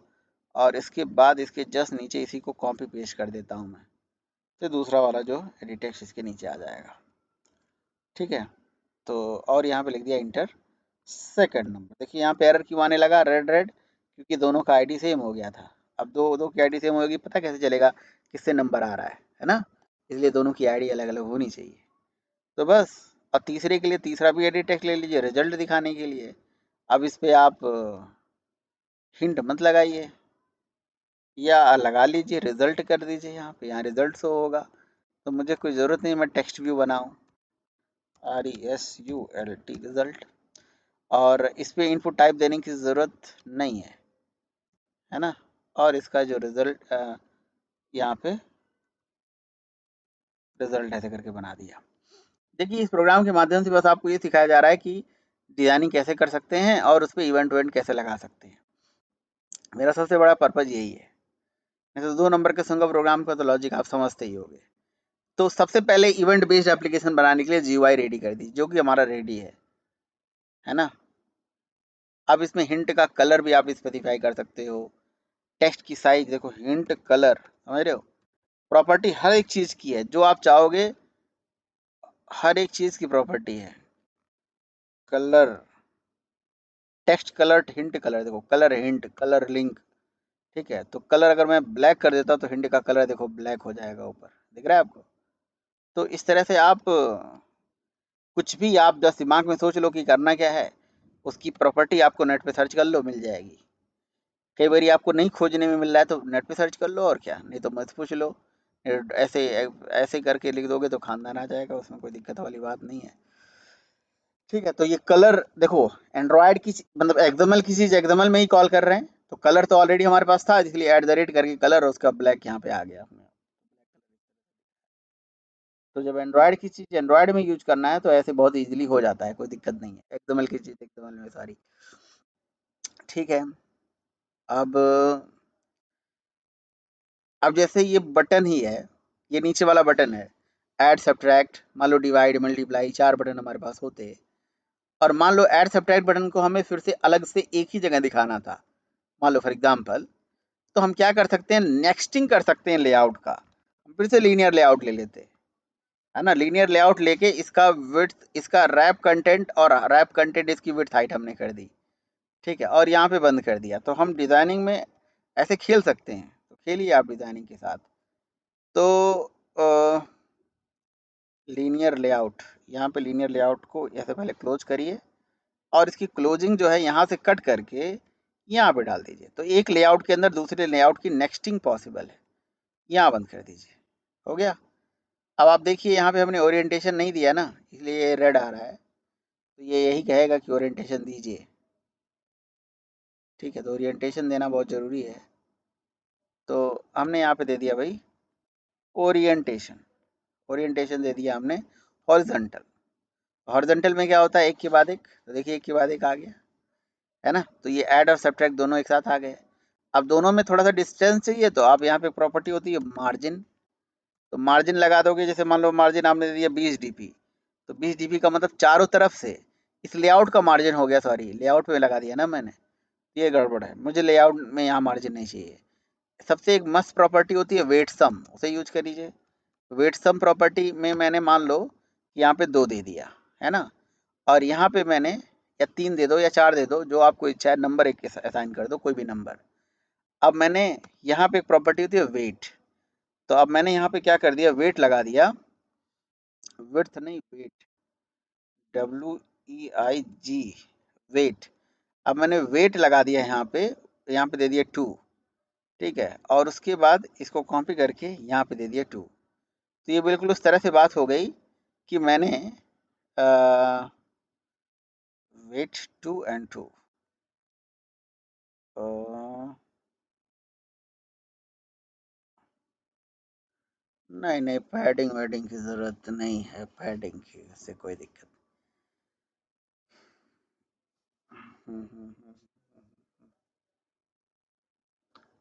और इसके बाद इसके जस्ट नीचे इसी को कॉपी पेस्ट कर देता हूँ मैं। तो दूसरा वाला जो एडिट टेक्स्ट इसके नीचे आ जाएगा, ठीक है। तो और यहाँ पे लिख दिया इंटर सेकंड नंबर। देखिए यहाँ पे एरर क्यों आने लगा रेड रेड, क्योंकि दोनों का आईडी सेम हो गया था। अब दो दो की आईडी सेम होगी, पता कैसे चलेगा किससे नंबर आ रहा है ना। इसलिए दोनों की आईडी अलग अलग होनी चाहिए। तो बस। और तीसरे के लिए तीसरा भी एडिट टेक्स्ट ले लीजिए रिजल्ट दिखाने के लिए। अब इस पे आप हिंट मत लगाइए या लगा लीजिए, रिजल्ट कर दीजिए यहाँ पे, यहाँ रिजल्ट शो होगा। तो मुझे कोई ज़रूरत नहीं मैं टेक्स्ट व्यू बनाऊँ, RESULT रिजल्ट। और इस पे इनपुट टाइप देने की ज़रूरत नहीं है ना। और इसका जो रिजल्ट यहाँ पे रिजल्ट ऐसे करके बना दिया। देखिए इस प्रोग्राम के माध्यम से बस आपको ये सिखाया जा रहा है कि डिज़ाइनिंग कैसे कर सकते हैं और उस पर इवेंट वेंट कैसे लगा सकते हैं। मेरा सबसे बड़ा पर्पज़ यही है। नहीं तो 2 नंबर के सिंगल प्रोग्राम का तो लॉजिक आप समझते ही होंगे। तो सबसे पहले इवेंट बेस्ड एप्लीकेशन बनाने के लिए GUI रेडी कर दी, जो कि हमारा रेडी है ना। अब इसमें हिंट का कलर भी आप स्पेसिफाई कर सकते हो। टेक्स्ट की साइज देखो, हिंट कलर, समझ रहे हो। प्रॉपर्टी हर एक चीज़ की है जो आप चाहोगे, हर एक चीज़ की प्रॉपर्टी है। Colour, text colour, hint colour, देखो कलर हिंट, कलर लिंक, ठीक है। तो कलर अगर मैं ब्लैक कर देता तो हिंट का कलर देखो ब्लैक हो जाएगा, ऊपर दिख रहा है आपको। तो इस तरह से आप कुछ भी आप बस दिमाग में सोच लो कि करना क्या है, उसकी प्रॉपर्टी आपको नेट पे सर्च कर लो मिल जाएगी। कई बार आपको नहीं खोजने में मिल रहा है तो नेट पे सर्च कर लो, और क्या, नहीं तो मत पूछ लो। ऐसे ऐसे करके लिख दोगे तो खानदान आ जाएगा, उसमें कोई दिक्कत वाली बात नहीं है, ठीक है। तो ये कलर देखो, एंड्रॉयड की मतलब एक्सएमएल की चीज एक्सएमएल में ही कॉल कर रहे हैं, तो कलर तो ऑलरेडी हमारे पास था, इसलिए एट द रेट करके कलर और उसका ब्लैक यहाँ पे आ गया हमें। तो जब एंड्रॉयड की चीज एंड्रॉयड में यूज करना है तो ऐसे बहुत इजीली हो जाता है, कोई दिक्कत नहीं है। एक्सएमएल की चीज एक्सएमएल में सारी, ठीक है। अब जैसे ये बटन ही है, ये नीचे वाला बटन है, ऐड सब्ट्रैक्ट, मान लो डिवाइड मल्टीप्लाई, 4 बटन हमारे पास होते हैं। और मान लो ऐड सब्ट्रैक्ट बटन को हमें फिर से अलग से एक ही जगह दिखाना था, मान लो फॉर एग्जांपल, तो हम क्या कर सकते हैं, नेक्स्टिंग कर सकते हैं लेआउट का। हम फिर से लीनियर लेआउट ले लेते हैं, है ना। लीनियर लेआउट लेके इसका विड्थ, इसका रैप कंटेंट और रैप कंटेंट इसकी विड्थ हाइट हमने कर दी, ठीक है। और यहाँ पे बंद कर दिया। तो हम डिजाइनिंग में ऐसे खेल सकते हैं, तो खेलिए आप डिजाइनिंग के साथ। तो लीनियर लेआउट, यहाँ पे लीनियर लेआउट को ऐसे पहले क्लोज करिए और इसकी क्लोजिंग जो है यहाँ से कट करके यहाँ पे डाल दीजिए, तो एक लेआउट के अंदर दूसरे लेआउट की नेक्स्टिंग पॉसिबल है। यहाँ बंद कर दीजिए, हो गया। अब आप देखिए यहाँ पे हमने ओरिएंटेशन नहीं दिया ना, इसलिए ये रेड आ रहा है, तो ये यही कहेगा कि ओरिएंटेशन दीजिए। ठीक है, तो ओरिएंटेशन देना बहुत ज़रूरी है। तो हमने यहाँ पे दे दिया भाई ओरिएंटेशन, ओरिएंटेशन दे दिया हमने हॉरिजॉन्टल। हॉरिजॉन्टल में क्या होता है, एक के बाद एक, तो देखिए एक के बाद एक आ गया, है ना। तो ये ऐड और सब्ट्रैक्ट दोनों एक साथ आ गए। अब दोनों में थोड़ा सा डिस्टेंस चाहिए, तो आप यहाँ पे प्रॉपर्टी होती है मार्जिन, तो मार्जिन लगा दोगे। जैसे मान लो मार्जिन आपने दे दिया 20 dp, तो 20 dp का मतलब चारों तरफ से इस लेआउट का मार्जिन हो गया, सॉरी लेआउट पे लगा दिया ना मैंने, ये गड़बड़ है, मुझे लेआउट में यहाँ मार्जिन नहीं चाहिए। सबसे एक मस्त प्रॉपर्टी होती है वेट सम, उसे यूज कर लीजिए। वेट सम प्रॉपर्टी में मैंने मान लो यहाँ पे 2 दे दिया, है ना, और यहाँ पे मैंने या 3 दे दो या 4 दे दो, जो आपको इच्छा है, नंबर एक असाइन कर दो, कोई भी नंबर। अब मैंने यहाँ पे एक प्रॉपर्टी होती है वेट, तो अब मैंने यहाँ पे क्या कर दिया, वेट लगा दिया, विड्थ नहीं वेट, WEIG, वेट। अब मैंने वेट लगा दिया यहाँ पे दे दिया 2, ठीक है, और उसके बाद इसको कॉपी करके यहाँ पे दे दिया 2। तो ये बिल्कुल उस तरह से बात हो गई कि मैंने वेट 2 एंड 2, नहीं नहीं, पैडिंग वैडिंग की जरूरत नहीं है, पैडिंग की से कोई दिक्कत।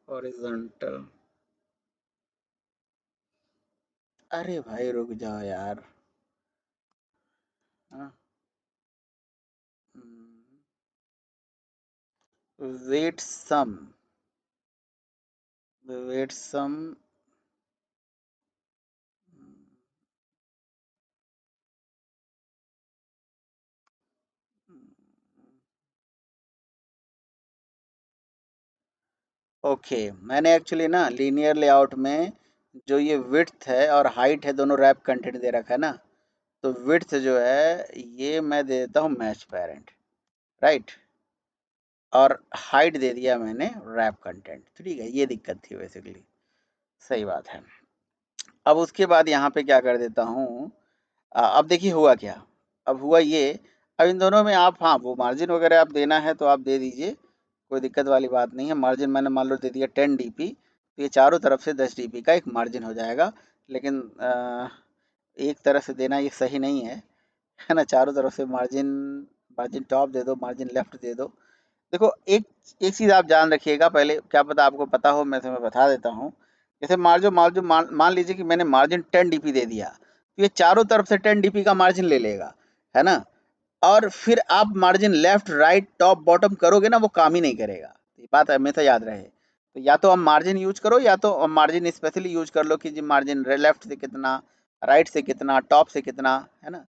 हॉरिजॉन्टल, अरे भाई रुक जाओ यार। वेट सम, वेट सम, ओके। मैंने एक्चुअली ना लीनियर लेआउट में जो ये विड्थ है और हाइट है, दोनों रैप कंटेंट दे रखा है ना, तो विड्थ जो है ये मैं दे देता हूँ मैच पेरेंट, राइट, और हाइट दे दिया मैंने रैप कंटेंट। ठीक है, ये दिक्कत थी बेसिकली, सही बात है। अब उसके बाद यहाँ पे क्या कर देता हूँ, अब देखिए हुआ क्या, अब हुआ ये, अब इन दोनों में आप, हाँ वो मार्जिन वगैरह आप देना है तो आप दे दीजिए, कोई दिक्कत वाली बात नहीं है। मार्जिन मैंने मान लो दे दिया 10 dp, तो ये चारों तरफ से 10 dp का एक मार्जिन हो जाएगा। लेकिन एक तरह से देना ये सही नहीं है ना, चारों तरफ से मार्जिन, मार्जिन टॉप दे दो, मार्जिन लेफ्ट दे दो। देखो एक एक चीज़ आप जान रखिएगा, पहले क्या पता आपको पता हो, मैं तुम्हें बता देता हूँ। जैसे मान लीजिए कि मैंने मार्जिन 10 dp दे दिया, तो ये चारों तरफ से 10 dp का मार्जिन ले लेगा, है ना, और फिर आप margin left right top bottom करोगे ना, वो काम ही नहीं करेगा। ये बात हमेशा याद रहे। तो या तो हम मार्जिन यूज करो, या तो मार्जिन स्पेशली यूज कर लो कि जी मार्जिन लेफ्ट से कितना, राइट से कितना, टॉप से कितना, है ना,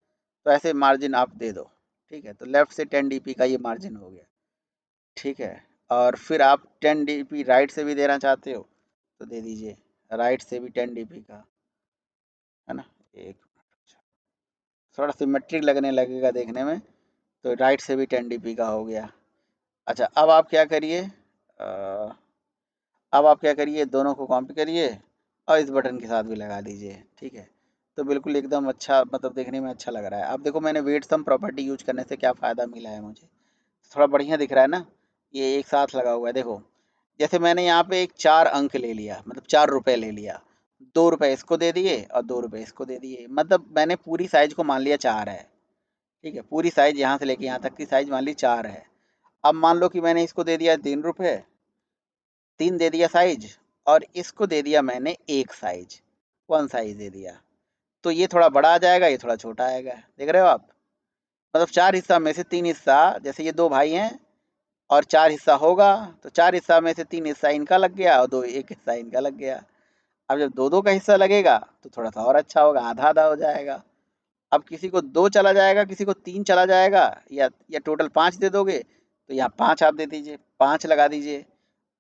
तो ऐसे मार्जिन आप दे दो। ठीक है, तो लेफ्ट से 10 dp का ये मार्जिन हो गया, ठीक है। और फिर आप 10 dp राइट से भी देना चाहते हो तो दे दीजिए, राइट से भी 10 dp का, है ना। एक थोड़ा सिमेट्रिक लगने लगेगा देखने में, तो राइट से भी 10 dp का हो गया। अच्छा, अब आप क्या करिए, दोनों को कॉपी करिए और इस बटन के साथ भी लगा दीजिए, ठीक है। तो बिल्कुल एकदम अच्छा, मतलब देखने में अच्छा लग रहा है। अब देखो मैंने वेट सम प्रॉपर्टी यूज करने से क्या फ़ायदा मिला है मुझे, थोड़ा बढ़िया दिख रहा है ना, ये एक साथ लगा हुआ है देखो। जैसे मैंने यहाँ पे एक 4 अंक ले लिया, मतलब 4 रुपए ले लिया, 2 रुपए इसको दे दिए और 2 रुपए इसको दे दिए, मतलब मैंने पूरी साइज को मान लिया 4 है। ठीक है, पूरी साइज यहाँ से लेके यहाँ तक की साइज मान ली 4 है। अब मान लो कि मैंने इसको दे दिया 3 रुपए, 3 दे दिया साइज, और इसको दे दिया मैंने एक साइज, 1 साइज दे दिया, तो ये थोड़ा बड़ा आ जाएगा, ये थोड़ा छोटा आएगा, देख रहे हो आप। मतलब 4 हिस्सा में से 3 हिस्सा, जैसे ये 2 भाई हैं और 4 हिस्सा होगा, तो 4 हिस्सा में से 3 हिस्सा इनका लग गया और दो एक हिस्सा इनका लग गया। अब जब दो दो का हिस्सा लगेगा तो थोड़ा सा और अच्छा होगा, आधा आधा हो जाएगा। अब किसी को 2 चला जाएगा, किसी को 3 चला जाएगा, या टोटल 5 दे दोगे, तो यहाँ 5 आप दे दीजिए, 5 लगा दीजिए।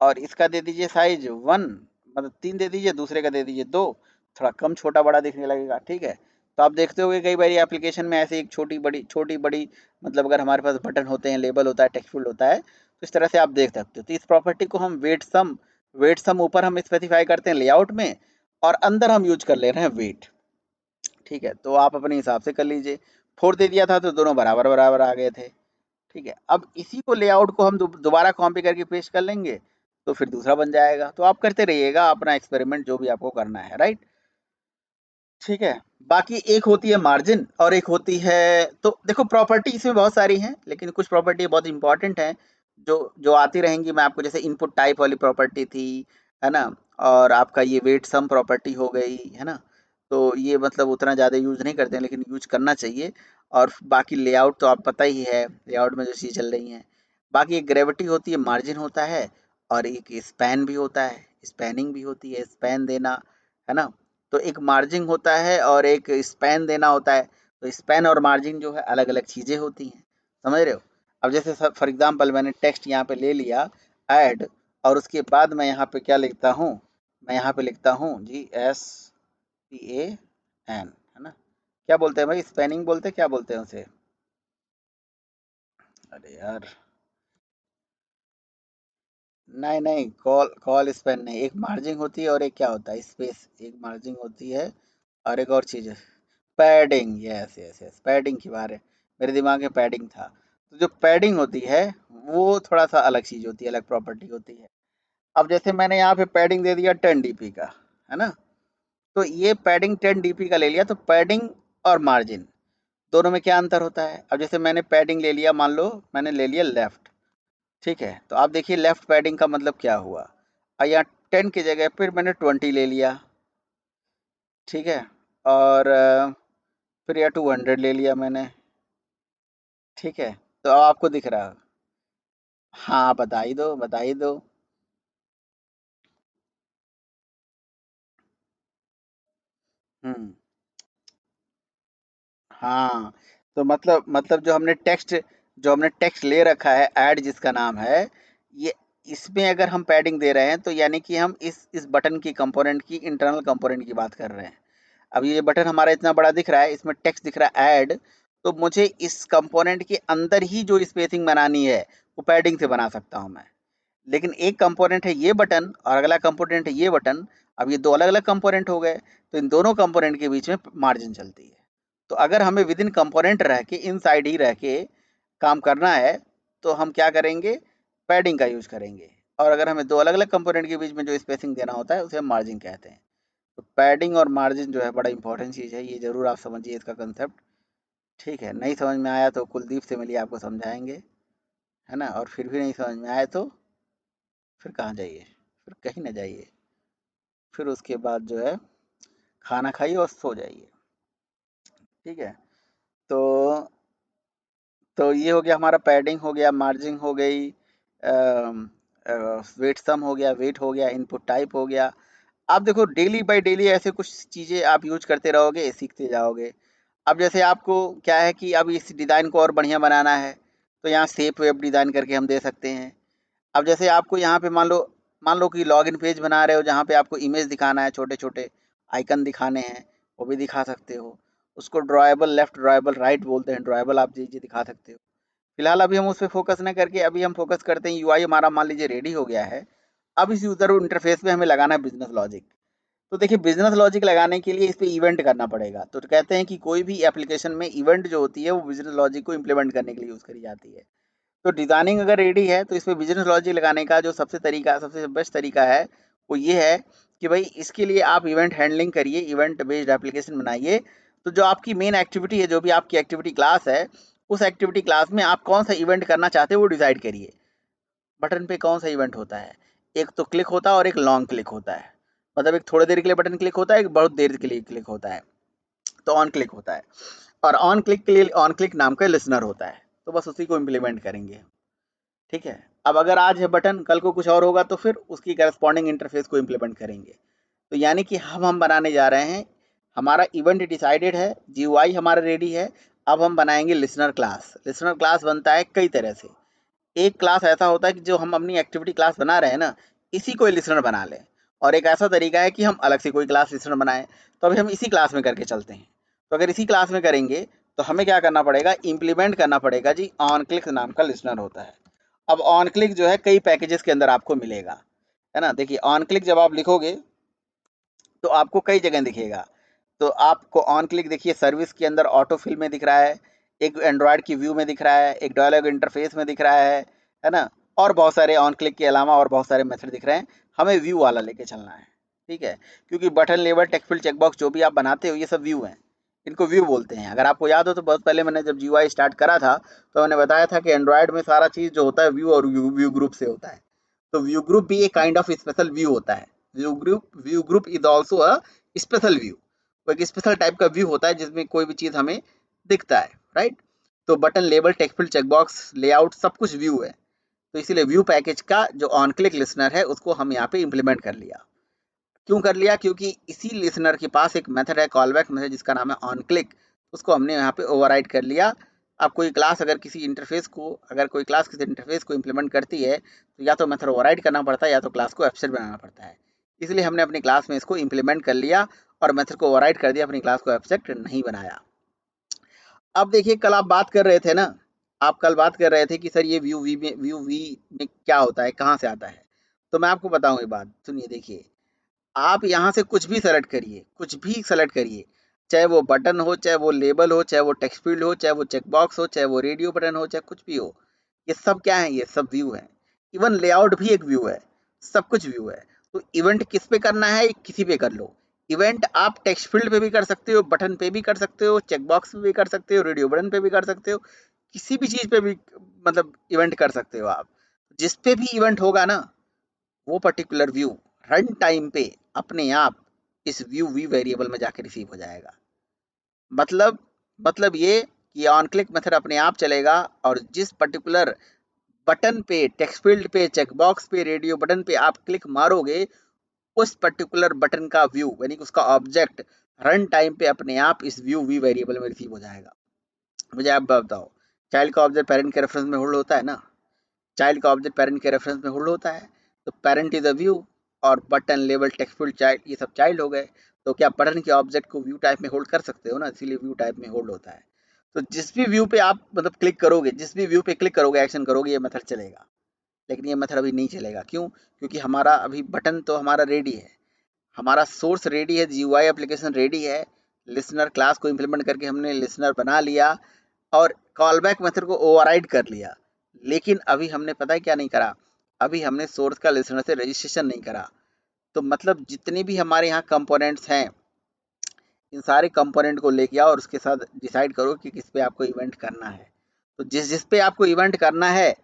और इसका दे दीजिए साइज 1, मतलब 3 दे दीजिए, दूसरे का दे दीजिए 2, थोड़ा कम छोटा बड़ा दिखने लगेगा, ठीक है। तो आप देखते होंगे कई बार एप्लीकेशन में ऐसे एक छोटी बड़ी, मतलब अगर हमारे पास बटन होते हैं, लेबल होता है, टेक्स्ट फील्ड होता है, तो इस तरह से आप देख सकते हो। तो इस प्रॉपर्टी को हम वेट सम ऊपर हम स्पेसिफाई करते हैं लेआउट में, और अंदर हम यूज कर ले रहे हैं वेट, ठीक है। तो आप अपने हिसाब से कर लीजिए। 4 दे दिया था तो दोनों बराबर बराबर आ गए थे, ठीक है। अब इसी को लेआउट को हम दोबारा कॉपी करके पेस्ट कर लेंगे, तो फिर दूसरा बन जाएगा। तो आप करते रहिएगा अपना एक्सपेरिमेंट जो भी आपको करना है, राइट, ठीक है। बाकी एक होती है मार्जिन और एक होती है, तो देखो प्रॉपर्टी इसमें बहुत सारी हैं, लेकिन कुछ प्रॉपर्टी बहुत इंपॉर्टेंट हैं जो जो आती रहेंगी। मैं आपको, जैसे इनपुट टाइप वाली प्रॉपर्टी थी, है ना, और आपका ये वेट सम प्रॉपर्टी हो गई, है ना। तो ये मतलब उतना ज़्यादा यूज नहीं करते हैं, लेकिन यूज करना चाहिए। और बाकी लेआउट तो आप पता ही है, लेआउट में जो चीज़ चल रही है। बाकी एक ग्रेविटी होती है, मार्जिन होता है, और एक स्पैन भी होता है, स्पैनिंग भी होती है, स्पैन देना, है ना। तो एक मार्जिन होता है और एक स्पैन देना होता है। तो स्पैन और मार्जिन जो है अलग अलग चीज़ें होती हैं, समझ रहे हो। अब जैसे फॉर एग्जांपल मैंने टेक्स्ट यहाँ पे ले लिया ऐड, और उसके बाद मैं यहाँ पे क्या लिखता हूँ, मैं यहाँ पे लिखता हूँ GSPAN, है ना। क्या बोलते हैं भाई, स्पैनिंग बोलते हैं, क्या बोलते हैं उसे, अरे यार, नहीं नहीं, कॉल कॉल स्पैन नहीं, एक मार्जिन होती है और एक क्या होता है, स्पेस, एक मार्जिन होती है और एक और चीज़ है padding, yes yes yes, padding के बारे, मेरे दिमाग में पैडिंग था। तो जो पैडिंग होती है वो थोड़ा सा अलग चीज़ होती है, अलग प्रॉपर्टी होती है। अब जैसे मैंने यहाँ पे पैडिंग दे दिया 10 dp का, है ना। तो ये पैडिंग 10 dp का ले लिया, तो पैडिंग और मार्जिन दोनों में क्या अंतर होता है। अब जैसे मैंने पैडिंग ले लिया, मान लो मैंने ले लिया लेफ्ट, ठीक है। तो आप देखिए लेफ्ट पैडिंग का मतलब क्या हुआ, और यहाँ 10 की जगह फिर मैंने 20 ले लिया, ठीक है। और फिर यह 200 ले लिया मैंने, ठीक है। तो अब आपको दिख रहा है, हाँ बता ही दो, बता ही दो। हम्म, हाँ। तो मतलब जो हमने टेक्स्ट ले रखा है, ऐड जिसका नाम है, ये, इसमें अगर हम पैडिंग दे रहे हैं तो यानी कि हम इस बटन की कंपोनेंट की, इंटरनल कंपोनेंट की बात कर रहे हैं। अब ये बटन हमारा इतना बड़ा दिख रहा है, इसमें टेक्स्ट दिख रहा है ऐड, तो मुझे इस कंपोनेंट के अंदर ही जो स्पेसिंग बनानी है वो पैडिंग से बना सकता हूँ मैं। लेकिन एक कंपोनेंट है ये बटन और अगला कंपोनेंट है ये बटन, अब ये दो अलग अलग कंपोनेंट हो गए, तो इन दोनों कंपोनेंट के बीच में मार्जिन चलती है। तो अगर हमें विद इन कंपोनेंट रह के, इन साइड ही रह के काम करना है, तो हम क्या करेंगे, पैडिंग का यूज करेंगे। और अगर हमें दो अलग अलग कंपोनेंट के बीच में जो स्पेसिंग देना होता है उसे हम मार्जिन कहते हैं। तो पैडिंग और मार्जिन जो है बड़ा इंपॉर्टेंट चीज़ है, ये जरूर आप समझिए इसका कंसेप्ट, ठीक है। नहीं समझ में आया तो कुलदीप से मिलिए, आपको समझाएंगे, है ना। और फिर भी नहीं समझ में आया तो फिर कहाँ जाइए, फिर कहीं ना जाइए, फिर उसके बाद जो है खाना खाइए और सो जाइए, ठीक है। तो ये हो गया हमारा, पैडिंग हो गया, मार्जिन हो गई, वेट सम हो गया, वेट हो गया, इनपुट टाइप हो गया। आप देखो डेली बाय डेली ऐसे कुछ चीज़ें आप यूज करते रहोगे, सीखते जाओगे। अब जैसे आपको क्या है कि अब इस डिज़ाइन को और बढ़िया बनाना है, तो यहाँ शेप वेब डिज़ाइन करके हम दे सकते हैं। अब जैसे आपको यहाँ पे मान लो कि लॉगिन पेज बना रहे हो जहाँ पे आपको इमेज दिखाना है, छोटे छोटे आइकन दिखाने हैं, वो भी दिखा सकते हो। उसको ड्रॉएबल लेफ्ट, ड्रॉएबल राइट बोलते हैं, ड्रॉएबल आप जी दिखा सकते हो। फिलहाल अभी हम उस पर फोकस न करके अभी हम फोकस करते हैं, यूआई हमारा मान लीजिए रेडी हो गया है। अब इस यूजर इंटरफेस पे हमें लगाना है बिजनेस लॉजिक। तो देखिए बिजनेस लॉजिक लगाने के लिए इस पे इवेंट करना पड़ेगा। तो कहते हैं कि कोई भी एप्लीकेशन में इवेंट जो होती है वो बिजनेस लॉजिक को इम्प्लीमेंट करने के लिए यूज़ करी जाती है। तो डिज़ाइनिंग अगर रेडी है तो इसमें बिजनेस लॉजिक लगाने का जो सबसे बेस्ट तरीका है वो ये है कि भाई इसके लिए आप इवेंट हैंडलिंग करिए, इवेंट बेस्ड एप्लीकेशन बनाइए। तो जो आपकी मेन एक्टिविटी है, जो भी आपकी एक्टिविटी क्लास है, उस एक्टिविटी क्लास में आप कौन सा इवेंट करना चाहते हो वो डिसाइड करिए। बटन पे कौन सा इवेंट होता है, एक तो क्लिक होता है और एक लॉन्ग क्लिक होता है। मतलब एक थोड़ी देर के लिए बटन क्लिक होता है, एक बहुत देर के लिए क्लिक होता है, तो ऑन क्लिक होता है। और ऑन क्लिक के लिए ऑन क्लिक नाम का लिसनर होता है, तो बस उसी को इम्प्लीमेंट करेंगे, ठीक है। अब अगर आज है बटन, कल को कुछ और होगा तो फिर उसकी करस्पॉन्डिंग इंटरफेस को इम्प्लीमेंट करेंगे। तो यानी कि हम बनाने जा रहे हैं, हमारा इवेंट डिसाइडेड है, जीयूआई हमारा रेडी है। अब हम बनाएंगे लिसनर क्लास। लिसनर क्लास बनता है कई तरह से। एक क्लास ऐसा होता है कि जो हम अपनी एक्टिविटी क्लास बना रहे हैं ना, इसी को लिसनर बना लें, और एक ऐसा तरीका है कि हम अलग से कोई क्लास लिसनर बनाएं। तो अभी हम इसी क्लास में करके चलते हैं। तो अगर इसी क्लास में करेंगे तो हमें क्या करना पड़ेगा, इम्प्लीमेंट करना पड़ेगा जी, ऑन क्लिक नाम का लिसनर होता है। अब ऑन क्लिक जो है कई पैकेजेस के अंदर आपको मिलेगा, है ना। देखिए ऑन क्लिक जब आप लिखोगे तो आपको कई जगह दिखेगा। तो आपको ऑन क्लिक देखिए सर्विस के अंदर ऑटो फिल में दिख रहा है, एक एंड्रॉयड की व्यू में दिख रहा है, एक डायलॉग इंटरफेस में दिख रहा है ना। और बहुत सारे ऑन क्लिक के अलावा और बहुत सारे मेथड दिख रहे हैं। हमें व्यू वाला लेके चलना है, ठीक है, क्योंकि button, label, text field, checkbox जो भी आप बनाते हो ये सब व्यू हैं। इनको व्यू बोलते हैं। अगर आपको याद हो तो बहुत पहले मैंने जब जीयूआई स्टार्ट करा था तो मैंने बताया था कि एंड्रॉयड में सारा चीज़ जो होता है व्यू और व्यू ग्रुप से होता है। तो व्यू ग्रुप भी एक काइंड ऑफ स्पेशल व्यू होता है। View group is also a special view. वो एक स्पेशल टाइप का व्यू होता है जिसमें कोई भी चीज़ हमें दिखता है, राइट। तो button, label, text field, checkbox, layout सब कुछ व्यू है। तो इसीलिए व्यू पैकेज का जो ऑन क्लिक लिसनर है उसको हम यहाँ पे इम्प्लीमेंट कर लिया। क्यों कर लिया, क्योंकि इसी लिसनर के पास एक मेथड है, कॉलबैक मेथड, जिसका नाम है ऑन क्लिक। उसको हमने यहाँ पे ओवरराइड कर लिया। अब कोई क्लास अगर किसी इंटरफेस को, अगर कोई क्लास किसी इंटरफेस को इम्प्लीमेंट करती है तो या तो मेथड ओवरराइड करना पड़ता है या तो क्लास को एब्सेंट बनाना पड़ता है। इसलिए हमने अपनी क्लास में इसको इम्प्लीमेंट कर लिया और मेथड को ओवरराइड कर दिया, अपनी क्लास को एब्सेंट नहीं बनाया। अब देखिए कल आप बात कर रहे थे ना, आप कल बात कर रहे थे कि सर ये व्यू वी में क्या होता है, कहाँ से आता है। तो मैं आपको बताऊँ ये बात, सुनिए। देखिए आप यहाँ से कुछ भी सेलेक्ट करिए, कुछ भी सेलेक्ट करिए, चाहे वो बटन हो, चाहे वो लेबल हो, चाहे वो टेक्स्ट फील्ड हो, चाहे वो चेकबॉक्स हो, चाहे वो रेडियो बटन हो, चाहे कुछ भी हो, ये सब क्या है, ये सब व्यू है। इवन लेआउट भी एक व्यू है, सब कुछ व्यू है। तो इवेंट किस पे करना है, किसी पे कर लो। इवेंट आप टेक्स्ट फील्ड पे भी कर सकते हो, बटन पे भी कर सकते हो, चेकबॉक्स पे भी कर सकते हो, रेडियो बटन पे भी कर सकते हो, किसी भी चीज़ पे भी मतलब इवेंट कर सकते हो आप। जिस पे भी इवेंट होगा ना, वो पर्टिकुलर व्यू रन टाइम पे अपने आप इस व्यू वी वेरिएबल में जाके रिसीव हो जाएगा। मतलब मतलब ये कि ऑन क्लिक मेथड अपने आप चलेगा और जिस पर्टिकुलर बटन पे, टेक्स्ट फील्ड पे, चेकबॉक्स पे, रेडियो बटन पे आप क्लिक मारोगे, उस पर्टिकुलर बटन का व्यू यानी कि उसका ऑब्जेक्ट रन टाइम पे अपने आप इस व्यू वी वेरिएबल में रिसीव हो जाएगा। मुझे आप बताओ, चाइल्ड का ऑब्जेक्ट पेरेंट के रेफरेंस में होल्ड होता है ना, चाइल्ड का ऑब्जेक्ट पेरेंट के रेफरेंस में होल्ड होता है। तो पेरेंट इज अ व्यू और button, label, text field, child ये सब चाइल्ड हो गए। तो क्या बटन के ऑब्जेक्ट को व्यू टाइप में होल्ड कर सकते हो ना, इसीलिए व्यू टाइप में होल्ड होता है। तो जिस भी व्यू पे आप मतलब क्लिक करोगे, जिस भी व्यू पे क्लिक करोगे, एक्शन करोगे, ये मेथड चलेगा। लेकिन ये मेथड अभी नहीं चलेगा, क्यों? क्योंकि हमारा अभी बटन तो हमारा रेडी है, हमारा सोर्स रेडी है, जीयूआई एप्लीकेशन रेडी है, लिसनर क्लास को इम्प्लीमेंट करके हमने लिसनर बना लिया और कॉलबैक मेथड को ओवरराइड कर लिया। लेकिन अभी हमने पता है क्या नहीं करा, अभी हमने सोर्स का लिसनर से रजिस्ट्रेशन नहीं करा। तो मतलब जितने भी हमारे यहाँ कंपोनेंट्स हैं, इन सारे कंपोनेंट को लेके आओ और उसके साथ डिसाइड करो कि किस पे आपको इवेंट करना है। तो जिस जिस पे आपको इवेंट करना है,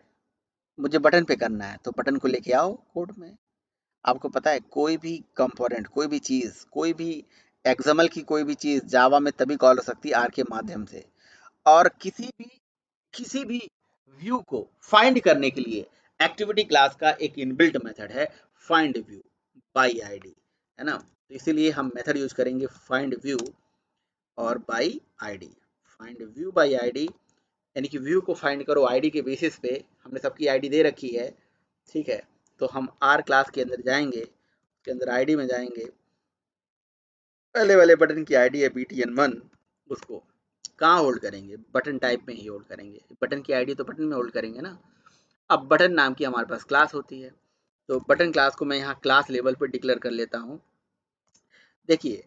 मुझे बटन पे करना है तो बटन को लेके आओ कोड में। आपको पता है कोई भी कंपोनेंट, कोई भी चीज़, कोई भी एक्सएमएल की कोई भी चीज़ जावा में तभी कॉल हो सकती है आर के माध्यम से। और किसी भी व्यू को फाइंड करने के लिए एक्टिविटी क्लास का एक इनबिल्ट मेथड है, फाइंड व्यू बाय आईडी, है ना। तो इसीलिए हम मेथड यूज करेंगे फाइंड व्यू और bye ID. Find view bye ID यानी कि व्यू को फाइंड करो आईडी के बेसिस पे। हमने सबकी आईडी दे रखी है, ठीक है। तो हम आर क्लास के अंदर जाएंगे, उसके अंदर आईडी में जाएंगे, पहले वाले बटन की आईडी है btn1, उसको कहाँ होल्ड करेंगे, बटन टाइप में ही होल्ड करेंगे। बटन की आईडी तो बटन में होल्ड करेंगे ना। अब बटन नाम की हमारे पास क्लास होती है, तो बटन क्लास को मैं यहाँ क्लास लेवल पर डिक्लेयर कर लेता हूँ। देखिए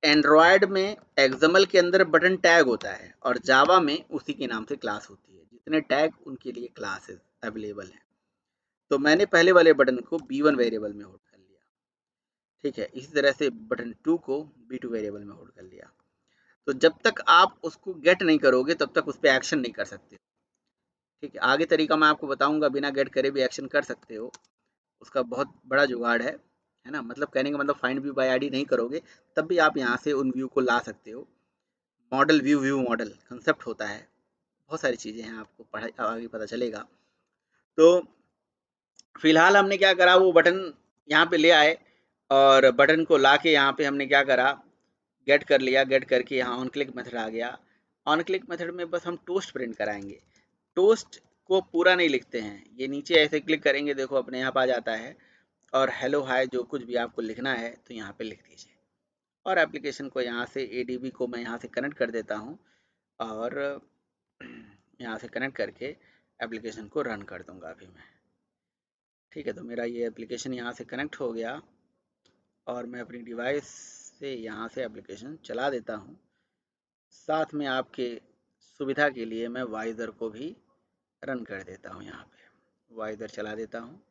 एंड्रॉयड में एक्सएमएल के अंदर बटन टैग होता है और जावा में उसी के नाम से क्लास होती है। जितने टैग उनके लिए क्लासेस अवेलेबल हैं। तो मैंने पहले वाले बटन को b1 वेरिएबल में होल्ड कर लिया, ठीक है। इसी तरह से बटन 2 को b2 वेरिएबल में होल्ड कर लिया। तो जब तक आप उसको गेट नहीं करोगे तब तक उस पर एक्शन नहीं कर सकते, ठीक है। आगे तरीका मैं आपको बताऊंगा, बिना गेट करे भी एक्शन कर सकते हो, उसका बहुत बड़ा जुगाड़ है ना। मतलब कहने का मतलब फाइंड व्यू बाय आईडी नहीं करोगे तब भी आप यहाँ से उन व्यू को ला सकते हो। Model view, view model concept होता है, बहुत सारी चीज़ें हैं, आपको पढ़ाई आगे पता चलेगा। तो फिलहाल हमने क्या करा, वो बटन यहाँ पे ले आए और बटन को ला के यहाँ पे हमने क्या करा, गेट कर लिया। गेट करके यहाँ ऑन क्लिक मेथड आ गया। ऑन क्लिक मेथड में बस हम टोस्ट प्रिंट कराएंगे। टोस्ट को पूरा नहीं लिखते हैं। ये नीचे ऐसे क्लिक करेंगे, देखो अपने आप आ जाता है, और हेलो हाय जो कुछ भी आपको लिखना है तो यहाँ पे लिख दीजिए। और एप्लीकेशन को यहाँ से एडीबी को मैं यहाँ से कनेक्ट कर देता हूँ, और यहाँ से कनेक्ट करके एप्लीकेशन को रन कर दूंगा अभी मैं। ठीक है, तो मेरा ये एप्लीकेशन यहाँ से कनेक्ट हो गया, और मैं अपनी डिवाइस से यहाँ से एप्लीकेशन चला देता हूँ। साथ में आपके सुविधा के लिए मैं वाइज़र को भी रन कर देता हूँ। यहाँ पे वाइज़र चला देता हूँ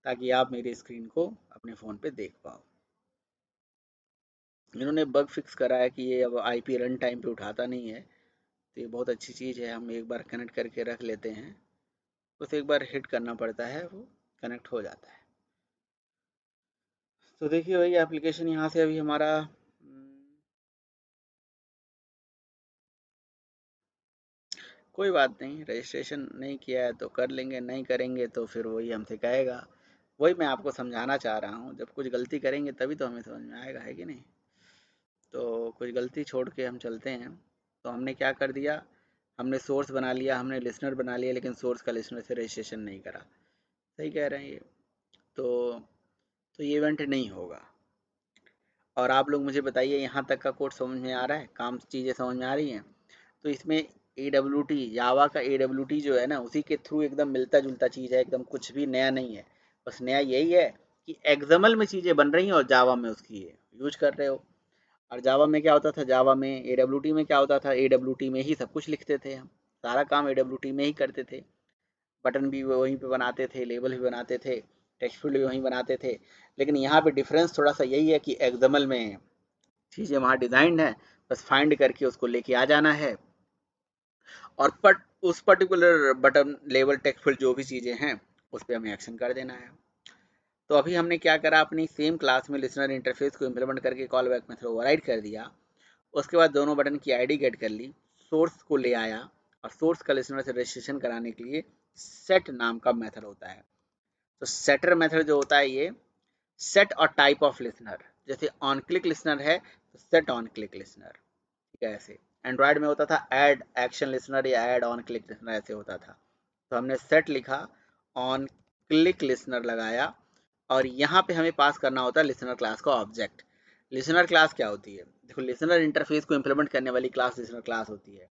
ताकि आप मेरी स्क्रीन को अपने फ़ोन पे देख पाओ। इन्होंने बग फिक्स करा है कि ये अब आईपी रन टाइम पे उठाता नहीं है, तो ये बहुत अच्छी चीज़ है। हम एक बार कनेक्ट करके रख लेते हैं, बस एक बार हिट करना पड़ता है, वो कनेक्ट हो जाता है। तो देखिए भाई एप्लीकेशन यहाँ से अभी हमारा कोई बात नहीं, रजिस्ट्रेशन नहीं किया है तो कर लेंगे, नहीं करेंगे तो फिर वही हमसे कहेगा। वही मैं आपको समझाना चाह रहा हूँ, जब कुछ गलती करेंगे तभी तो हमें समझ में आएगा, है कि नहीं। तो कुछ गलती छोड़ के हम चलते हैं। तो हमने क्या कर दिया, हमने सोर्स बना लिया, हमने लिसनर बना लिया, लेकिन सोर्स का लिसनर से रजिस्ट्रेशन नहीं करा। सही कह रहे हैं ये। तो तो ये इवेंट नहीं होगा। और आप लोग मुझे बताइए, यहाँ तक का कोड समझ में आ रहा है, काम चीज़ें समझ में आ रही हैं। तो इसमें ए डब्ल्यू टी, जावा का ए डब्ल्यू टी जो है ना, उसी के थ्रू एकदम मिलता जुलता चीज़ है, एकदम कुछ भी नया नहीं है। बस नया यही है कि एक्सएमएल में चीज़ें बन रही हैं और जावा में उसकी यूज कर रहे हो। और जावा में क्या होता था, जावा में ए डब्ल्यू टी में क्या होता था, ए डब्ल्यू टी में ही सब कुछ लिखते थे हम, सारा काम ए डब्ल्यू टी में ही करते थे। बटन भी वहीं पे बनाते थे, लेबल भी बनाते थे, टेक्स्ट फील्ड भी वहीं बनाते थे। लेकिन यहाँ पे डिफरेंस थोड़ा सा यही है कि एक्सएमएल में चीज़ें वहाँ डिज़ाइंड है, बस फाइंड करके उसको लेके आ जाना है, और उस particular button level text field जो भी चीज़ें हैं उस पर हमें एक्शन कर देना है। तो अभी हमने क्या करा, अपनी सेम क्लास में लिसनर इंटरफेस को इम्प्लीमेंट करके कॉल बैक मेथड ओवरराइड कर दिया। उसके बाद दोनों बटन की आईडी गेट कर ली, सोर्स को ले आया, और सोर्स का लिसनर से रजिस्ट्रेशन कराने के लिए सेट नाम का मेथड होता है। तो सेटर मेथड जो होता है, ये सेट और टाइप ऑफ लिसनर, जैसे ऑन क्लिक लिसनर है तो सेट ऑन क्लिक लिसनर, ठीक है। ऐसे एंड्रॉयड में होता था ऐड एक्शन लिसनर या ऐड ऑन क्लिक लिसनर, ऐसे होता था। तो हमने सेट लिखा, ऑन क्लिक लिसनर लगाया, और यहाँ पे हमें पास करना होता है लिसनर क्लास का ऑब्जेक्ट। लिसनर क्लास क्या होती है, देखो लिसनर इंटरफेस को इम्प्लीमेंट करने वाली क्लास लिसनर क्लास होती है।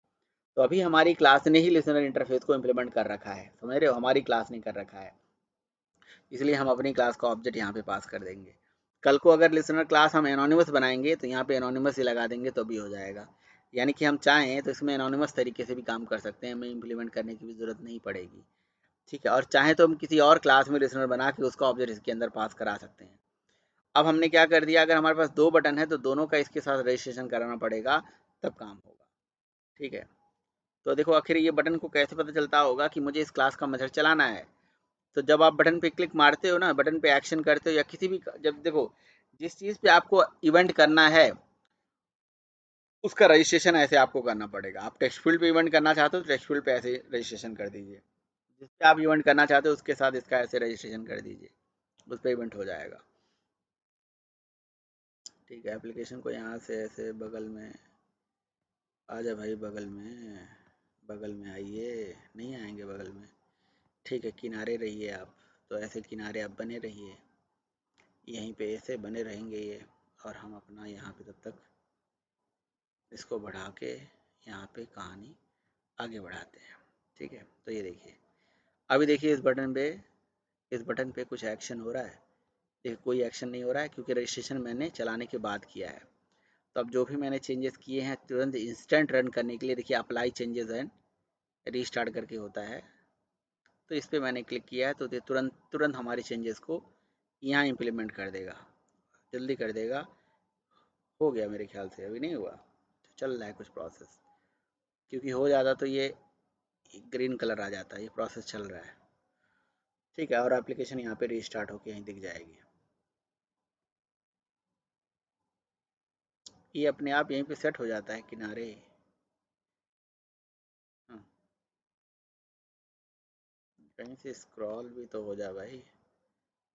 तो अभी हमारी क्लास ने ही लिसनर इंटरफेस को इम्प्लीमेंट कर रखा है, समझ रहे हो, हमारी क्लास ने कर रखा है, इसलिए हम अपनी क्लास का ऑब्जेक्ट यहाँ पे पास कर देंगे। कल को अगर लिसनर क्लास हम एनोनिमस बनाएंगे तो यहाँ पे एनोनिमस ही लगा देंगे तो भी हो जाएगा। यानी कि हम चाहें तो इसमें एनोनिमस तरीके से भी काम कर सकते हैं, हमें इम्प्लीमेंट करने की भी ज़रूरत नहीं पड़ेगी। ठीक है, और चाहे तो हम किसी और क्लास में लिसनर बना के उसका ऑब्जेक्ट इसके अंदर पास करा सकते हैं। अब हमने क्या कर दिया, अगर हमारे पास दो बटन है तो दोनों का इसके साथ रजिस्ट्रेशन कराना पड़ेगा, तब काम होगा। ठीक है, तो देखो आखिर ये बटन को कैसे पता चलता होगा कि मुझे इस क्लास का मेथड चलाना है। तो जब आप बटन पे क्लिक मारते हो ना, बटन पे एक्शन करते हो, या किसी भी, जब देखो जिस चीज़ पे आपको इवेंट करना है उसका रजिस्ट्रेशन ऐसे आपको करना पड़ेगा। आप टेक्स्ट फील्ड पे इवेंट करना चाहते हो तो टेक्स्ट फील्ड पे ऐसे रजिस्ट्रेशन कर दीजिए, जिस पे आप इवेंट करना चाहते हो उसके साथ इसका ऐसे रजिस्ट्रेशन कर दीजिए, उस पर इवेंट हो जाएगा। ठीक है, एप्लीकेशन को यहाँ से ऐसे बगल में आ जा भाई, बगल में, बगल में आइए, नहीं आएंगे बगल में। ठीक है, किनारे रहिए आप, तो ऐसे किनारे आप बने रहिए, यहीं पे ऐसे बने रहेंगे ये, और हम अपना यहाँ पे तब तक इसको बढ़ा के यहाँ पे कहानी आगे बढ़ाते हैं। ठीक है, तो ये देखिए, अभी देखिए इस बटन पे कुछ एक्शन हो रहा है। देखिए कोई एक्शन नहीं हो रहा है क्योंकि रजिस्ट्रेशन मैंने चलाने के बाद किया है। तो अब जो भी मैंने चेंजेस किए हैं तुरंत इंस्टेंट रन करने के लिए, देखिए अप्लाई चेंजेस एंड रीस्टार्ट करके होता है। तो इस पर मैंने क्लिक किया है तो तुरंत तुरंत हमारे चेंजेस को यहाँ इम्प्लीमेंट कर देगा, जल्दी कर देगा। हो गया मेरे ख्याल से, अभी नहीं हुआ, चल रहा है कुछ प्रोसेस, क्योंकि हो जाता तो ये ग्रीन कलर आ जाता है, ये प्रोसेस चल रहा है। ठीक है, और एप्लीकेशन यहाँ पे रीस्टार्ट होके यहीं दिख जाएगी। ये अपने आप यहीं पे सेट हो जाता है किनारे। हाँ, कहीं से स्क्रॉल भी तो हो जा भाई,